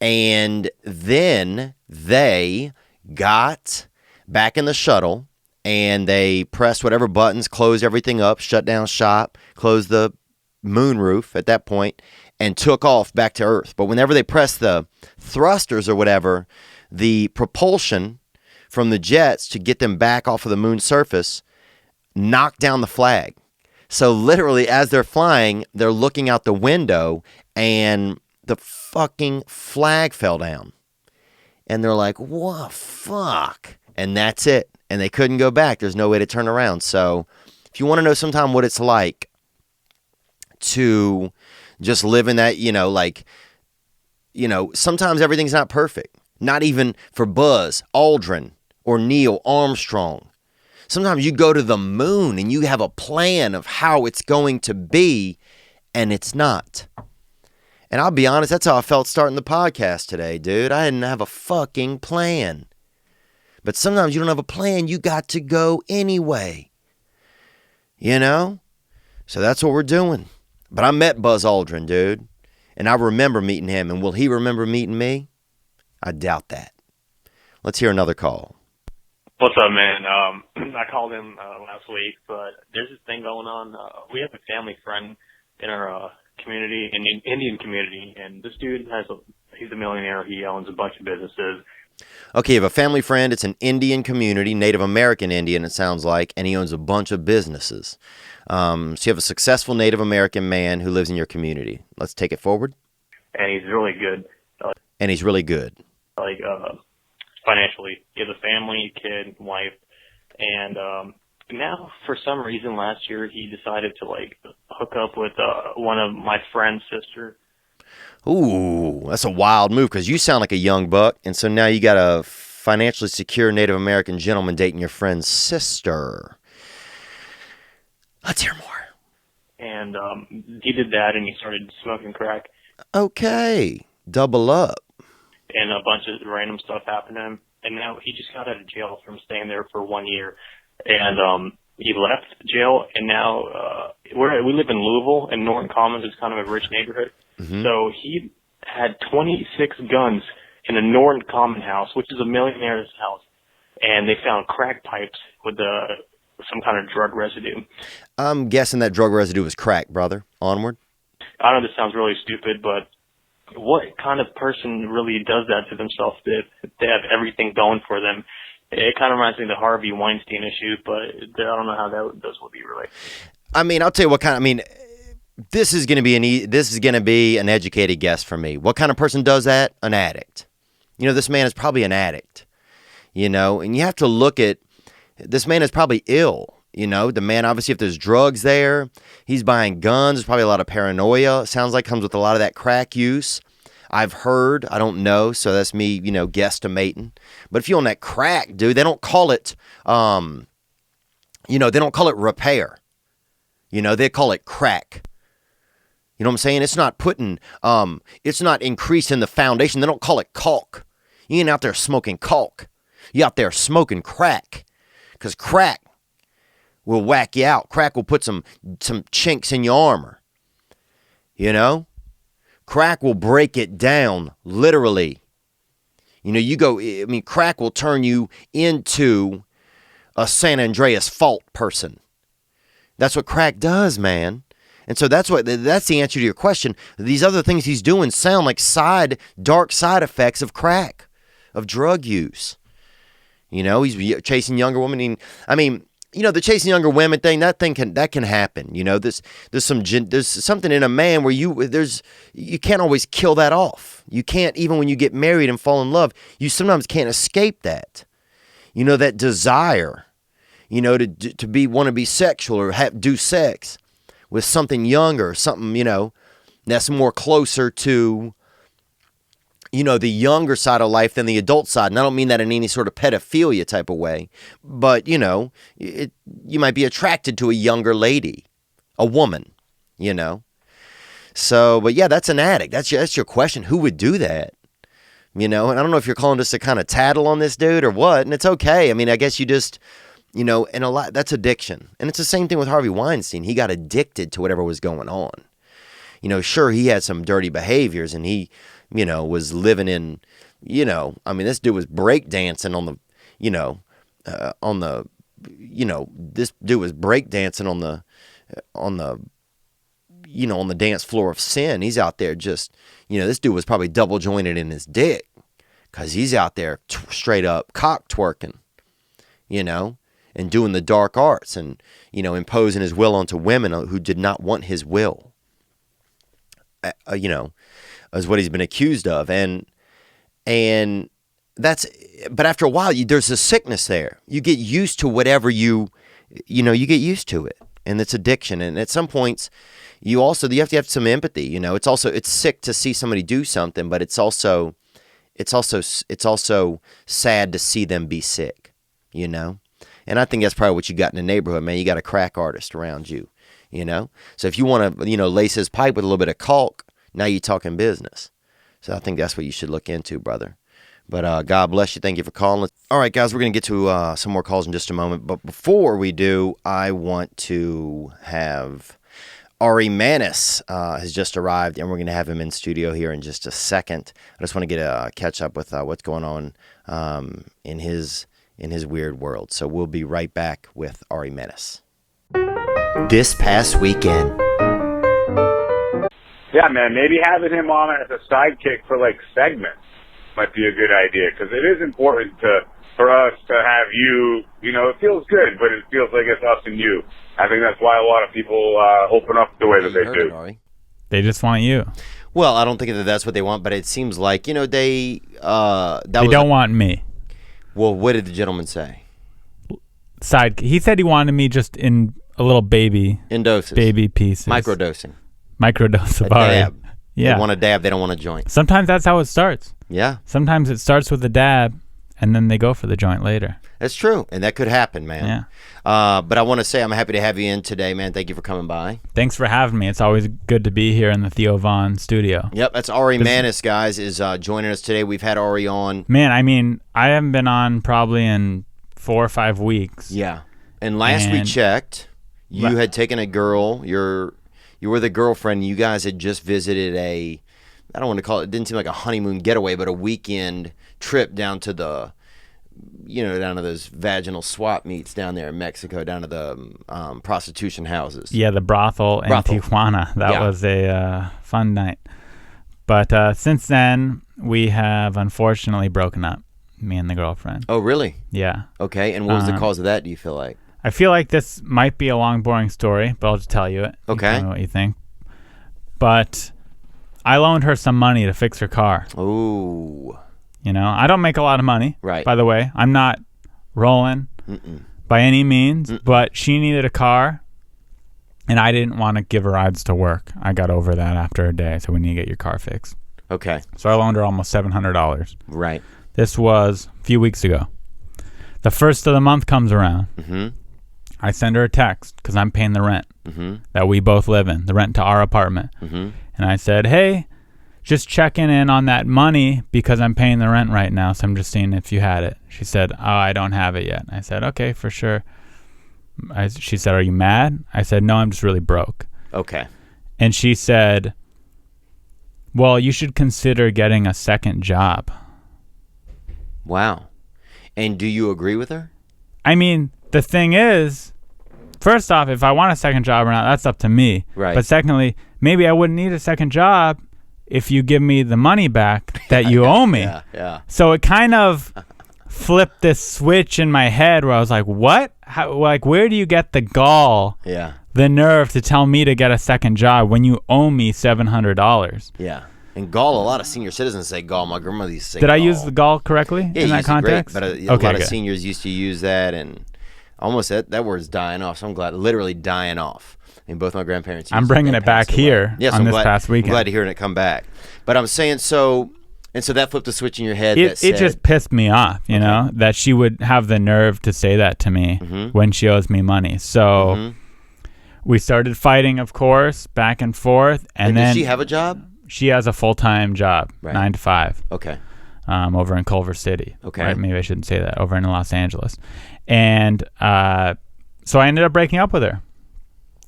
then they got back in the shuttle and they pressed whatever buttons, closed everything up, shut down shop, closed the moon roof at that point, and took off back to Earth. But whenever they pressed the thrusters or whatever, the propulsion from the jets to get them back off of the moon's surface knocked down the flag. So literally, as they're flying, they're looking out the window and the fucking flag fell down. And they're like, what, fuck? And that's it. And they couldn't go back. There's no way to turn around. So if you want to know sometime what it's like to just live in that, sometimes everything's not perfect. Not even for Buzz Aldrin or Neil Armstrong. Sometimes you go to the moon and you have a plan of how it's going to be, and it's not. And I'll be honest, that's how I felt starting the podcast today, dude. I didn't have a fucking plan. But sometimes you don't have a plan. You got to go anyway. So that's what we're doing. But I met Buzz Aldrin, dude. And I remember meeting him. And will he remember meeting me? I doubt that. Let's hear another call. What's up, man? I called him last week, but there's this thing going on. We have a family friend in our community, in the Indian community, and this dude he's a millionaire. He owns a bunch of businesses. Okay, you have a family friend. It's an Indian community, Native American Indian, it sounds like, and he owns a bunch of businesses. So you have a successful Native American man who lives in your community. Let's take it forward. And he's really good. Financially. He has a family, kid, wife, and now for some reason last year he decided to hook up with one of my friend's sister. Ooh, that's a wild move because you sound like a young buck, and so now you got a financially secure Native American gentleman dating your friend's sister. Let's hear more. And he did that, and he started smoking crack. Okay, double up. And a bunch of random stuff happened to him. And now he just got out of jail from staying there for 1 year. And he left jail, and now we live in Louisville, and Norton Commons is kind of a rich neighborhood. Mm-hmm. So he had 26 guns in a Norton Common house, which is a millionaire's house. And they found crack pipes with some kind of drug residue. I'm guessing that drug residue was crack, brother. Onward. I know this sounds really stupid, but what kind of person really does that to themselves if they have everything going for them? It kind of reminds me of the Harvey Weinstein issue, but I don't know how those will be related. I mean, I'll tell you what kind. This is going to be an educated guess for me. What kind of person does that? An addict. This man is probably an addict. And you have to look at this man is probably ill. The man, obviously, if there's drugs there, he's buying guns. There's probably a lot of paranoia. It sounds like comes with a lot of that crack use. I've heard. I don't know. So that's me, guesstimating. But if you're on that crack, dude, they don't call it, they don't call it repair. They call it crack. You know what I'm saying? It's not it's not increasing the foundation. They don't call it caulk. You ain't out there smoking caulk. You out there smoking crack. Because crack will whack you out. Crack will put some chinks in your armor. Crack will break it down, literally. Crack will turn you into a San Andreas Fault person. That's what crack does, man. And so that's the answer to your question. These other things he's doing sound like dark side effects of crack, of drug use. He's chasing younger women. The chasing younger women thing, that can happen. There's something in a man where you can't always kill that off. You can't, even when you get married and fall in love, you sometimes can't escape that. That desire, to want to be sexual or do sex with something younger, something, that's more closer to, the younger side of life than the adult side. And I don't mean that in any sort of pedophilia type of way, but, you might be attracted to a younger lady, a woman, So, but yeah, that's an addict. That's your question. Who would do that? And I don't know if you're calling us to kind of tattle on this dude or what, and it's okay. I guess you just, and a lot, that's addiction. And it's the same thing with Harvey Weinstein. He got addicted to whatever was going on. Sure, he had some dirty behaviors, and he, was living in, this dude was breakdancing on the, this dude was breakdancing on the, on the dance floor of sin. He's out there just, this dude was probably double jointed in his dick because he's out there straight up cock twerking, and doing the dark arts and, imposing his will onto women who did not want his will, is what he's been accused of. And but after a while, there's a sickness there. You get used to whatever you get used to it. And it's addiction. And at some points, you have to have some empathy. It's sick to see somebody do something, but it's also sad to see them be sick, And I think that's probably what you got in the neighborhood, man. You got a crack artist around you, So if you want to, lace his pipe with a little bit of caulk, now you're talking business. So I think that's what you should look into, brother. But God bless you. Thank you for calling. All right, guys, we're going to get to some more calls in just a moment. But before we do, I want to have Ari Maness has just arrived, and we're going to have him in studio here in just a second. I just want to get a catch up with what's going on in his weird world. So we'll be right back with Ari Maness. This past weekend. Yeah, man, maybe having him on as a sidekick for segments might be a good idea, because it is important for us to have you. It feels good, but it feels like it's us and you. I think that's why a lot of people open up the way that they do. They just want you. Well, I don't think that's what they want, but it seems like they don't want me. Well, what did the gentleman say? He said he wanted me just in a little baby doses, baby pieces, microdose of Ari. Dab. Yeah, they want a dab. They don't want a joint. Sometimes that's how it starts. Yeah. Sometimes it starts with a dab, and then they go for the joint later. That's true, and that could happen, man. Yeah. But I want to say I'm happy to have you in today, man. Thank you for coming by. Thanks for having me. It's always good to be here in the Theo Von studio. Yep, that's Ari Maness, guys, is joining us today. We've had Ari on. Man, I haven't been on probably in 4 or 5 weeks. Yeah. And last we checked, you had taken a girl. You were the girlfriend. You guys had just visited I don't want to call it didn't seem like a honeymoon getaway, but a weekend trip down to down to those vaginal swap meets down there in Mexico, down to the prostitution houses. Yeah, the brothel in Tijuana. That was a fun night. But since then, we have unfortunately broken up, me and the girlfriend. Oh, really? Yeah. Okay, and what was the cause of that, do you feel like? I feel like this might be a long, boring story, but I'll just tell you it. Okay. You tell me what you think. But I loaned her some money to fix her car. Ooh. I don't make a lot of money. Right. By the way, I'm not rolling by any means, but she needed a car, and I didn't want to give her rides to work. I got over that after a day, so we need to get your car fixed. Okay. So I loaned her almost $700. Right. This was a few weeks ago. The first of the month comes around. Mm-hmm. I send her a text because I'm paying the rent that we both live in, the rent to our apartment. Mm-hmm. And I said, hey, just checking in on that money because I'm paying the rent right now, so I'm just seeing if you had it. She said, oh, I don't have it yet. I said, okay, for sure. She said, are you mad? I said, no, I'm just really broke. Okay. And she said, well, you should consider getting a second job. Wow. And do you agree with her? I mean, the thing is, first off, if I want a second job or not, that's up to me. Right. But secondly, maybe I wouldn't need a second job if you give me the money back that you owe me. Yeah. So it kind of flipped this switch in my head where I was like, what? Where do you get the gall, the nerve to tell me to get a second job when you owe me $700? Yeah. And gall, a lot of senior citizens say gall. My grandmother used to say Did gall. I use the gall correctly in that context? Great, but a lot of seniors used to use that, and almost that word's dying off. So I'm glad, literally dying off. I mean, both my grandparents used I'm bringing it back here on this past weekend. I'm glad to hear it come back. But I'm saying so that flipped a switch in your head. It just pissed me off, you know, that she would have the nerve to say that to me when she owes me money. So we started fighting, of course, back and forth. And then does she have a job? She has a full-time job, 9 to 5. Okay. Over in Culver City. Okay. Right? Maybe I shouldn't say that. Over in Los Angeles. And so I ended up breaking up with her.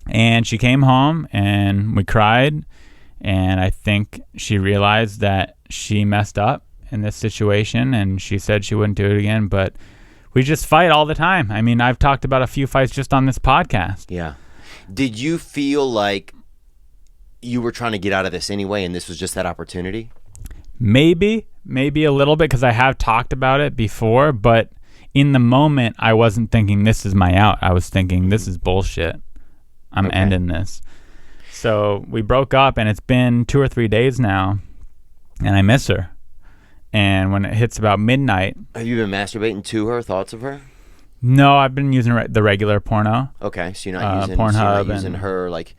And she came home and we cried. And I think she realized that she messed up in this situation. And she said she wouldn't do it again. But we just fight all the time. I mean, I've talked about a few fights just on this podcast. Yeah. Did you feel like you were trying to get out of this anyway, and this was just that opportunity? Maybe a little bit, because I have talked about it before, but in the moment, I wasn't thinking this is my out. I was thinking this is bullshit. I'm ending this. So we broke up, and it's been 2 or 3 days now, and I miss her. And when it hits about midnight... Have you been masturbating to her, thoughts of her? No, I've been using the regular porno. Okay, so you're not using her, like...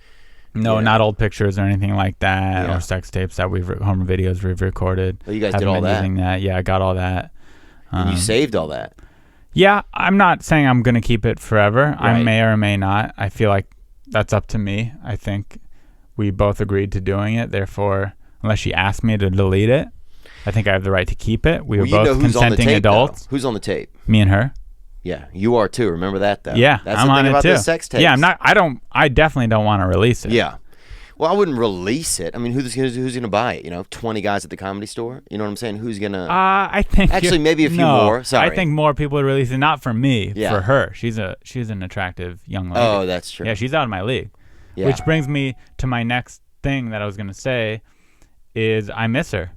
No, not old pictures or anything like that, or sex tapes that home videos we've recorded. Oh, you guys did all that? Using that. Yeah, I got all that. And you saved all that? Yeah, I'm not saying I'm going to keep it forever. Right. I may or may not. I feel like that's up to me. I think we both agreed to doing it. Therefore, unless she asked me to delete it, I think I have the right to keep it. We were both consenting adults. Though? Who's on the tape? Me and her. Yeah, you are too. Remember that, though. Yeah, that's I'm the on thing it about too. the sex tapes. Yeah, I definitely don't want to release it. Yeah. Well, I wouldn't release it. I mean, who's gonna buy it? 20 guys at the Comedy Store. You know what I'm saying? Who's gonna? I think actually maybe a few more. Sorry, I think more people would release it. Not for me, yeah. For her. She's an attractive young lady. Oh, that's true. Yeah, she's out of my league. Yeah. Which brings me to my next thing that I was gonna say, is I miss her.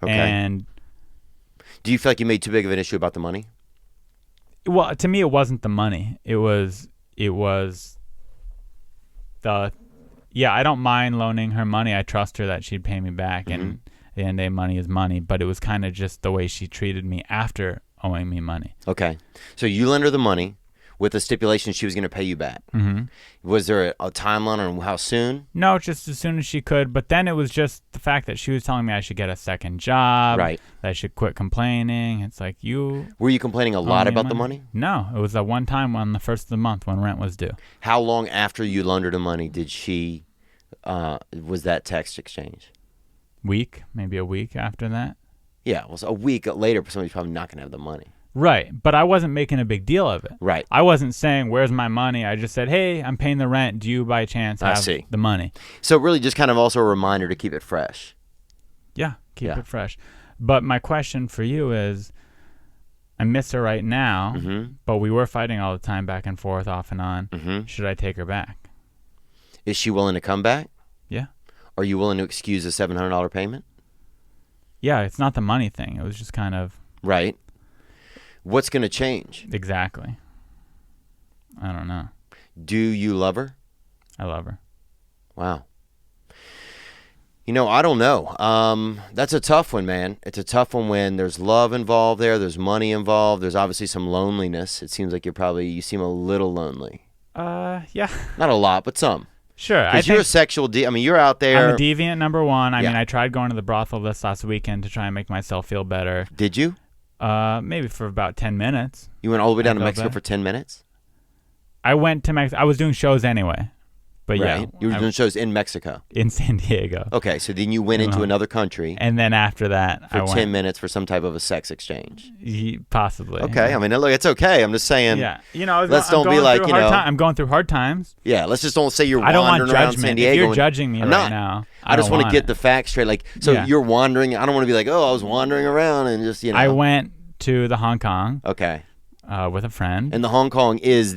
Okay. And do you feel like you made too big of an issue about the money? Well, to me, it wasn't the money. It was the. Yeah, I don't mind loaning her money. I trust her that she'd pay me back, and at the end of the day, money is money. But it was kind of just the way she treated me after owing me money. Okay. So you lent her the money with the stipulation she was going to pay you back. Mm-hmm. Was there a timeline on how soon? No, just as soon as she could. But then it was just the fact that she was telling me I should get a second job. Right. That I should quit complaining. It's like, you... Were you complaining a lot about the money? No. It was that one time on the first of the month when rent was due. How long after you loaned her the money did she... was that text exchange? Week, maybe a week after that. Yeah, well, so a week later, somebody's probably not going to have the money. Right, but I wasn't making a big deal of it. Right. I wasn't saying, where's my money? I just said, hey, I'm paying the rent. Do you by chance have the money? So really just kind of also a reminder to keep it fresh. Yeah, keep it fresh. But my question for you is, I miss her right now, but we were fighting all the time back and forth, off and on. Should I take her back? Is she willing to come back? Yeah. Are you willing to excuse a $700 payment? Yeah, it's not the money thing. It was just kind of... Right. What's going to change? Exactly. I don't know. Do you love her? I love her. Wow. I don't know. That's a tough one, man. It's a tough one when there's love involved there's money involved, there's obviously some loneliness. It seems like you seem a little lonely. Yeah. Not a lot, but some. Sure. Because you're a sexual you're out there. I'm a deviant, number one. I mean, I tried going to the brothel this last weekend to try and make myself feel better. Did you? Maybe for about 10 minutes. You went all the way down to Mexico for 10 minutes? I went to Mexico. I was doing shows anyway. But right. yeah. You were doing shows in Mexico? In San Diego. Okay, so then you went into another country. And then after that, for 10 minutes for some type of a sex exchange. Possibly. Okay, yeah. I mean, look, it's okay. I'm just saying. Yeah. Let's don't be like, I'm going through hard times. Yeah, let's just don't say you're wandering around San Diego. If you're judging me right now, I just want to get the facts straight. Like, so you're wandering. I don't want to be like, I was wandering around and just, I went to the Hong Kong. Okay. With a friend. And the Hong Kong is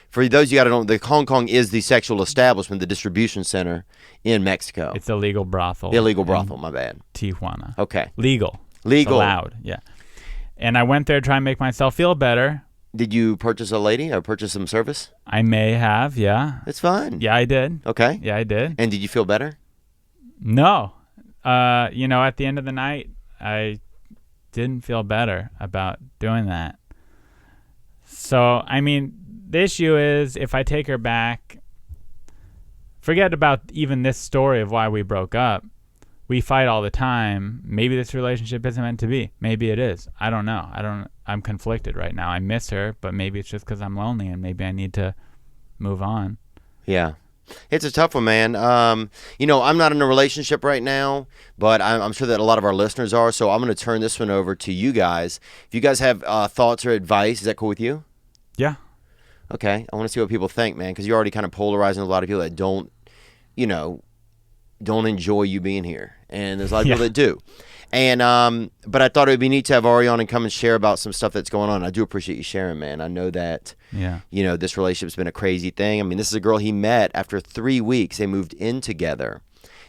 for those you got to know, the Hong Kong is the sexual establishment, the distribution center in Mexico. It's a legal brothel. Illegal brothel, my bad. Tijuana. Okay. Legal. It's allowed, yeah. And I went there to try and make myself feel better. Did you purchase a lady or purchase some service? I may have, yeah. It's fine. Yeah, I did. Okay. Yeah, I did. And did you feel better? No. At the end of the night, I didn't feel better about doing that. So, I mean, the issue is if I take her back, forget about even this story of why we broke up. We fight all the time. Maybe this relationship isn't meant to be. Maybe it is. I don't know. I'm conflicted right now. I miss her, but maybe it's just because I'm lonely and maybe I need to move on. Yeah. It's a tough one, man. I'm not in a relationship right now, but I'm sure that a lot of our listeners are, so I'm going to turn this one over to you guys. If you guys have thoughts or advice, is that cool with you? Yeah. Okay. I want to see what people think, man, because you're already kind of polarizing a lot of people that don't enjoy you being here. And there's a lot of people that do. And but I thought it would be neat to have Ari on and come and share about some stuff that's going on. I do appreciate you sharing, man. I know that this relationship's been a crazy thing. I mean, this is a girl he met after 3 weeks. They moved in together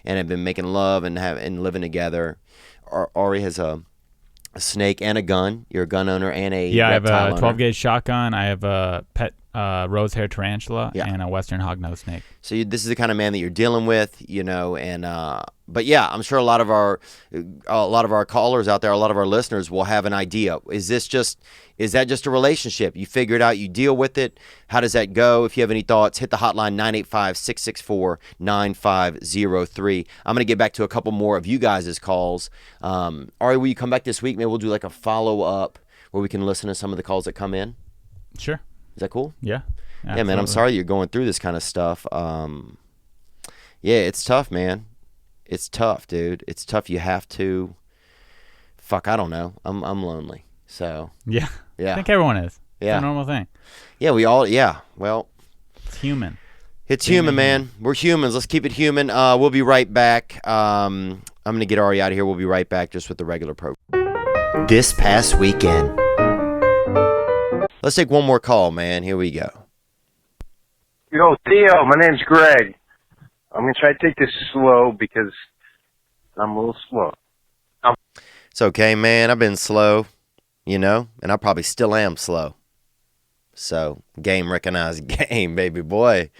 and have been making love and living together. Ari has a snake and a gun. You're a gun owner and a I have a owner. 12-gauge shotgun. I have a pet rose hair tarantula and a western hognose snake. So this is the kind of man that you're dealing with, and but yeah, I'm sure a lot of our callers out there, a lot of our listeners will have an idea. Is that just a relationship? You figure it out, you deal with it. How does that go? If you have any thoughts, hit the hotline 985-664-9503. I'm going to get back to a couple more of you guys' calls. Ari, will you come back this week? Maybe we'll do like a follow-up where we can listen to some of the calls that come in. Sure. Is that cool? Yeah. Yeah, man, I'm sorry you're going through this kind of stuff. Yeah, it's tough, man. It's tough, dude. It's tough. You have to. Fuck, I don't know. I'm lonely. So. Yeah. Yeah. I think everyone is. Yeah. It's a normal thing. Yeah, we all. Yeah. Well. It's human. It's human, man. We're humans. Let's keep it human. We'll be right back. I'm gonna get Ari out of here. We'll be right back just with the regular program. This past weekend. Let's take one more call, man. Here we go. Yo, Theo, my name's Greg. I'm going to try to take this slow because I'm a little slow. It's okay, man. I've been slow, and I probably still am slow. So, game recognized game, baby boy.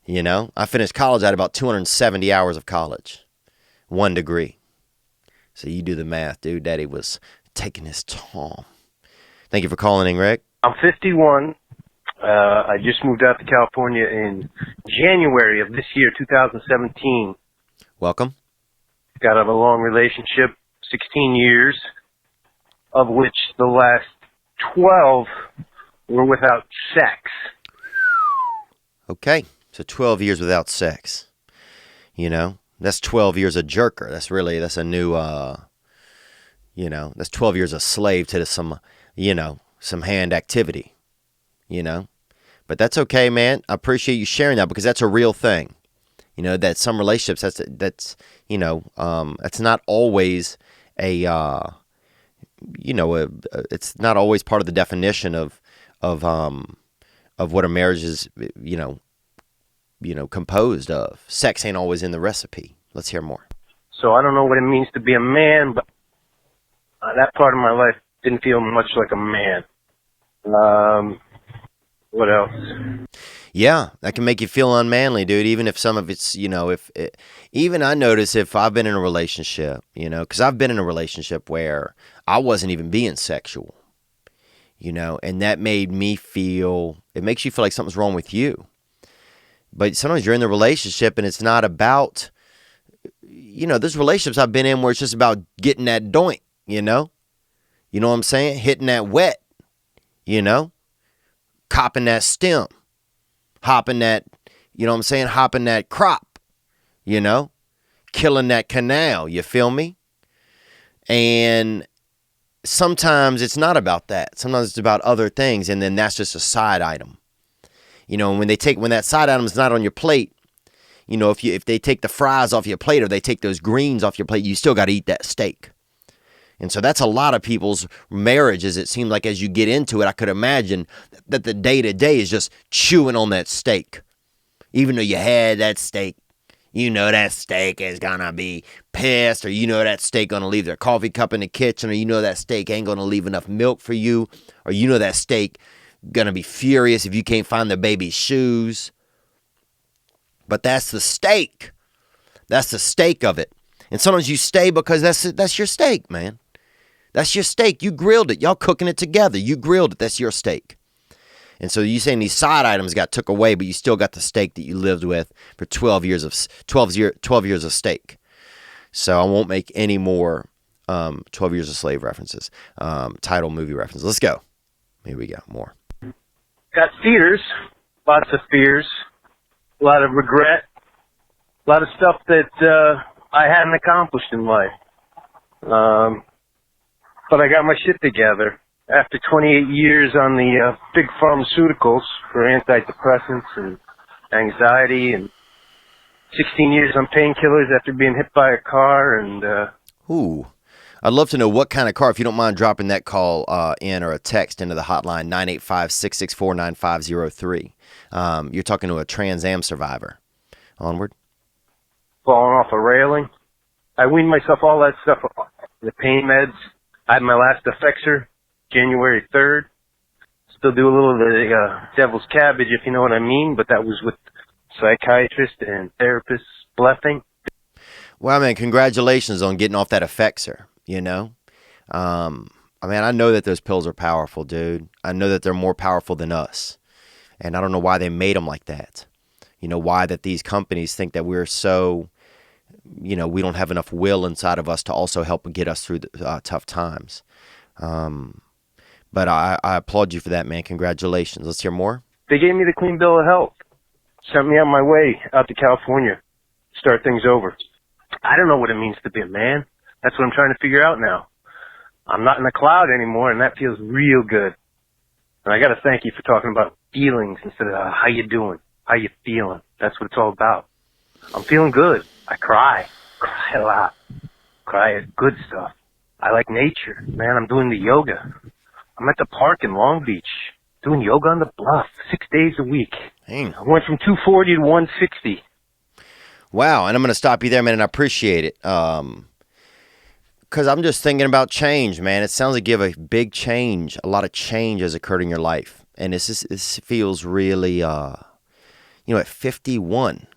I finished college. I had about 270 hours of college. 1 degree. So, you do the math, dude. Daddy was taking his time. Thank you for calling in, Rick. I'm 51. I just moved out to California in January of this year, 2017. Welcome. Got out of a long relationship, 16 years, of which the last 12 were without sex. Okay, so 12 years without sex. That's 12 years of jerker. That's a new, that's 12 years a slave to some hand activity, but that's okay, man. I appreciate you sharing that because that's a real thing, that some relationships, that's not always it's not always part of the definition of what a marriage is, composed of. Sex ain't always in the recipe. Let's hear more. So I don't know what it means to be a man, but that part of my life didn't feel much like a man. What else? Yeah, that can make you feel unmanly, dude. Even if some of it's, even I notice if I've been in a relationship, because I've been in a relationship where I wasn't even being sexual, and that made me feel, it makes you feel like something's wrong with you. But sometimes you're in the relationship and it's not about, there's relationships I've been in where it's just about getting that doink, You know what I'm saying? Hitting that wet, copping that stem, hopping that, hopping that crop, killing that canal, you feel me? And sometimes it's not about that. Sometimes it's about other things, and then that's just a side item. And when that side item is not on your plate, if they take the fries off your plate or they take those greens off your plate, you still got to eat that steak. And so that's a lot of people's marriages. It seems like as you get into it, I could imagine that the day-to-day is just chewing on that steak. Even though you had that steak, that steak is going to be pissed, or that steak going to leave their coffee cup in the kitchen, or that steak ain't going to leave enough milk for you, or that steak going to be furious if you can't find the baby's shoes. But that's the steak. That's the steak of it. And sometimes you stay because that's your steak, man. That's your steak. You grilled it. Y'all cooking it together. You grilled it. That's your steak. And so you saying these side items got took away, but you still got the steak that you lived with for 12 years of steak. So I won't make any more 12 Years a Slave references, title movie references. Let's go. Here we go. More. Got fears, lots of fears, a lot of regret, a lot of stuff that I hadn't accomplished in life. But I got my shit together. After 28 years on the big pharmaceuticals for antidepressants and anxiety, and 16 years on painkillers after being hit by a car, and Ooh. I'd love to know what kind of car, if you don't mind dropping that call in or a text into the hotline, 985-664-9503. You're talking to a Trans Am survivor. Onward. Falling off a railing. I weaned myself all that stuff, the pain meds. I had my last Effexor, January 3rd. Still do a little of the devil's cabbage, if you know what I mean, but that was with psychiatrist and therapist blessing. Well, man, congratulations on getting off that Effexor, you know? I mean, I know that those pills are powerful, dude. I know that they're more powerful than us. And I don't know why they made them like that. You know, why that these companies think that we're so, you know, we don't have enough will inside of us to also help get us through the tough times. But I applaud you for that, man. Congratulations. Let's hear more. They gave me the clean bill of health. Sent me on my way out to California. Start things over. I don't know what it means to be a man. That's what I'm trying to figure out now. I'm not in the cloud anymore, and that feels real good. And I got to thank you for talking about feelings instead of how you doing, how you feeling. That's what it's all about. I'm feeling good. I cry a lot, cry at good stuff. I like nature, man. I'm doing the yoga. I'm at the park in Long Beach doing yoga on the bluff 6 days a week. Dang. I went from 240 to 160. Wow, and I'm going to stop you there, man, and I appreciate it. Because I'm just thinking about change, man. It sounds like you have a big change. A lot of change has occurred in your life. And this feels really, you know, at 51.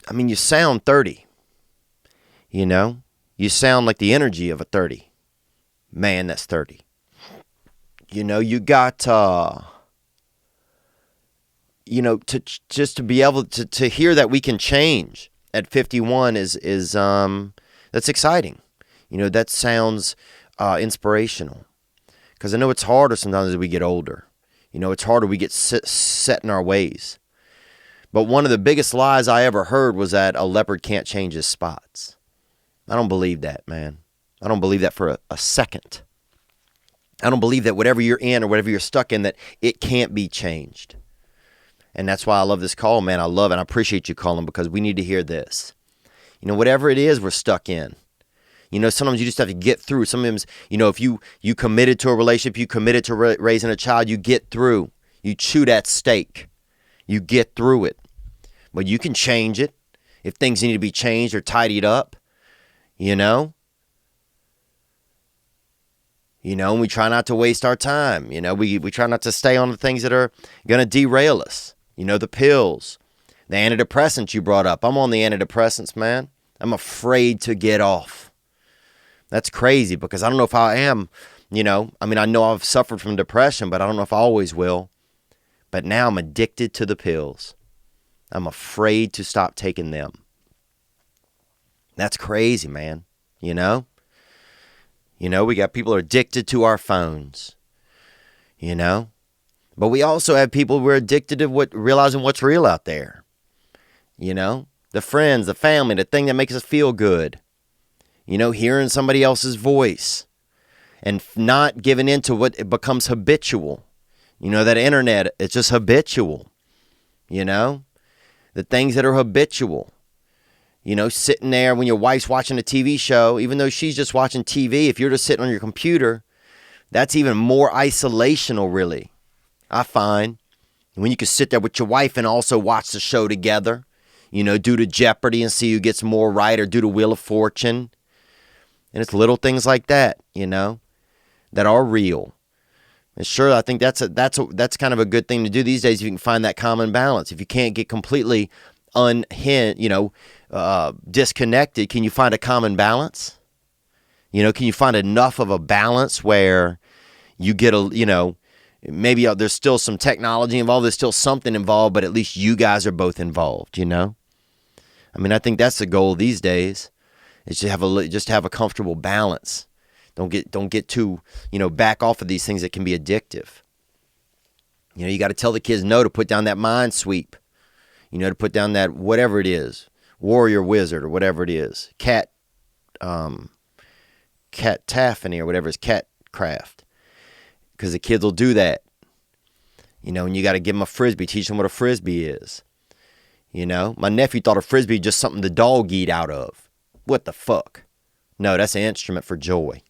I mean, you sound 30. You know? You sound like the energy of a 30. Man, that's 30. You know, you got... you know, just to be able to hear that we can change at 51 is that's exciting. You know, that sounds inspirational. Because I know it's harder sometimes as we get older. You know, it's harder we get set in our ways. But one of the biggest lies I ever heard was that a leopard can't change his spots. I don't believe that, man. I don't believe that for a second. I don't believe that whatever you're in or whatever you're stuck in, that it can't be changed. And that's why I love this call, man. I love it. I appreciate you calling because we need to hear this. You know, whatever it is we're stuck in. You know, sometimes you just have to get through. Sometimes, you know, if you committed to a relationship, you committed to raising a child, you get through. You chew that steak. You get through it. But you can change it if things need to be changed or tidied up, you know. You know, and we try not to waste our time. You know, we try not to stay on the things that are going to derail us. You know, the pills, the antidepressants you brought up. I'm on the antidepressants, man. I'm afraid to get off. That's crazy because I don't know if I am, you know. I mean, I know I've suffered from depression, but I don't know if I always will. But now I'm addicted to the pills. I'm afraid to stop taking them. That's crazy, man. You know? You know, we got people who are addicted to our phones. You know? But we also have people who are addicted to realizing what's real out there. You know? The friends, the family, the thing that makes us feel good. You know, hearing somebody else's voice. And not giving in to what it becomes habitual. You know, that internet, it's just habitual. You know? The things that are habitual. You know, sitting there when your wife's watching a TV show, even though she's just watching TV, if you're just sitting on your computer, that's even more isolational, really. I find. When you can sit there with your wife and also watch the show together, you know, do the Jeopardy and see who gets more right, or do the Wheel of Fortune. And it's little things like that, you know, that are real. And sure, I think that's kind of a good thing to do these days if you can find that common balance. If you can't get completely unhinged, you know, disconnected, can you find a common balance? You know, can you find enough of a balance where you get a, you know, maybe there's still some technology involved, there's still something involved, but at least you guys are both involved, you know? I mean, I think that's the goal these days, is to have a comfortable balance. Don't get too, you know, back off of these things that can be addictive. You know, you got to tell the kids no, to put down that mind sweep. You know, to put down that whatever it is, warrior wizard or whatever it is, cat taffany or whatever it is, cat craft. Because the kids will do that. You know, and you got to give them a frisbee, teach them what a frisbee is. You know, my nephew thought a frisbee is just something the dog eat out of. What the fuck? No, that's an instrument for joy.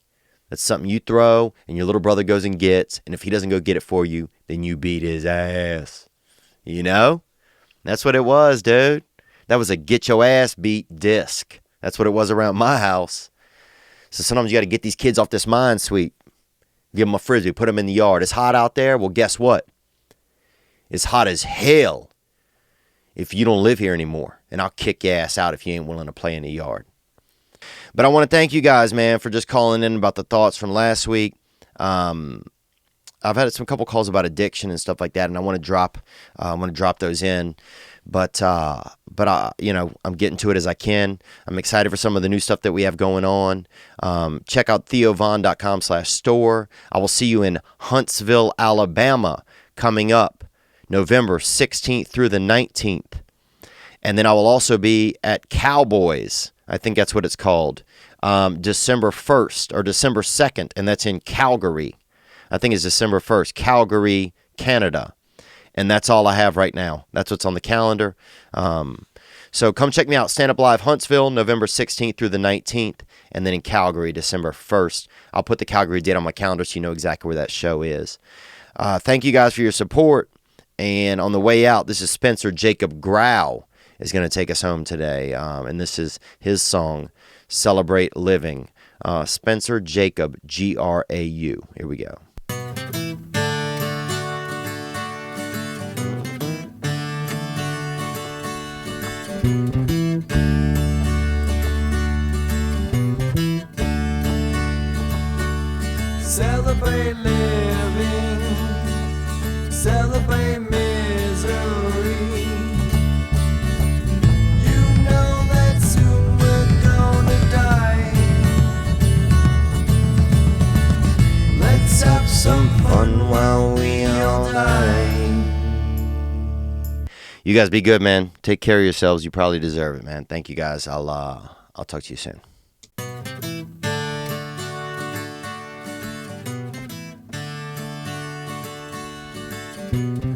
That's something you throw and your little brother goes and gets, and if he doesn't go get it for you, then you beat his ass. You know? That's what it was, dude. That was a get your ass beat disc. That's what it was around my house. So sometimes you got to get these kids off this mine sweep. Give them a frisbee, put them in the yard. It's hot out there. Well, guess what? It's hot as hell if you don't live here anymore. And I'll kick your ass out if you ain't willing to play in the yard. But I want to thank you guys, man, for just calling in about the thoughts from last week. I've had some couple calls about addiction and stuff like that, and I want to drop those in. But you know, I'm getting to it as I can. I'm excited for some of the new stuff that we have going on. Check out theovon.com/store. I will see you in Huntsville, Alabama, coming up November 16th through the 19th. And then I will also be at Cowboys. I think that's what it's called. December 1st or December 2nd, and that's in Calgary. I think it's December 1st, Calgary, Canada. And that's all I have right now. That's what's on the calendar. So come check me out. Stand Up Live Huntsville, November 16th through the 19th. And then in Calgary, December 1st. I'll put the Calgary date on my calendar so you know exactly where that show is. Thank you guys for your support. And on the way out, this is Spencer Jacob Grau is going to take us home today. And this is his song, Celebrate Living. Spencer Jacob, Grau. Here we go. Celebrate living, celebrate misery. You know that soon we're gonna die. Let's have some fun while we all die. You guys be good, man. Take care of yourselves. You probably deserve it, man. Thank you guys. I'll talk to you soon. Thank you.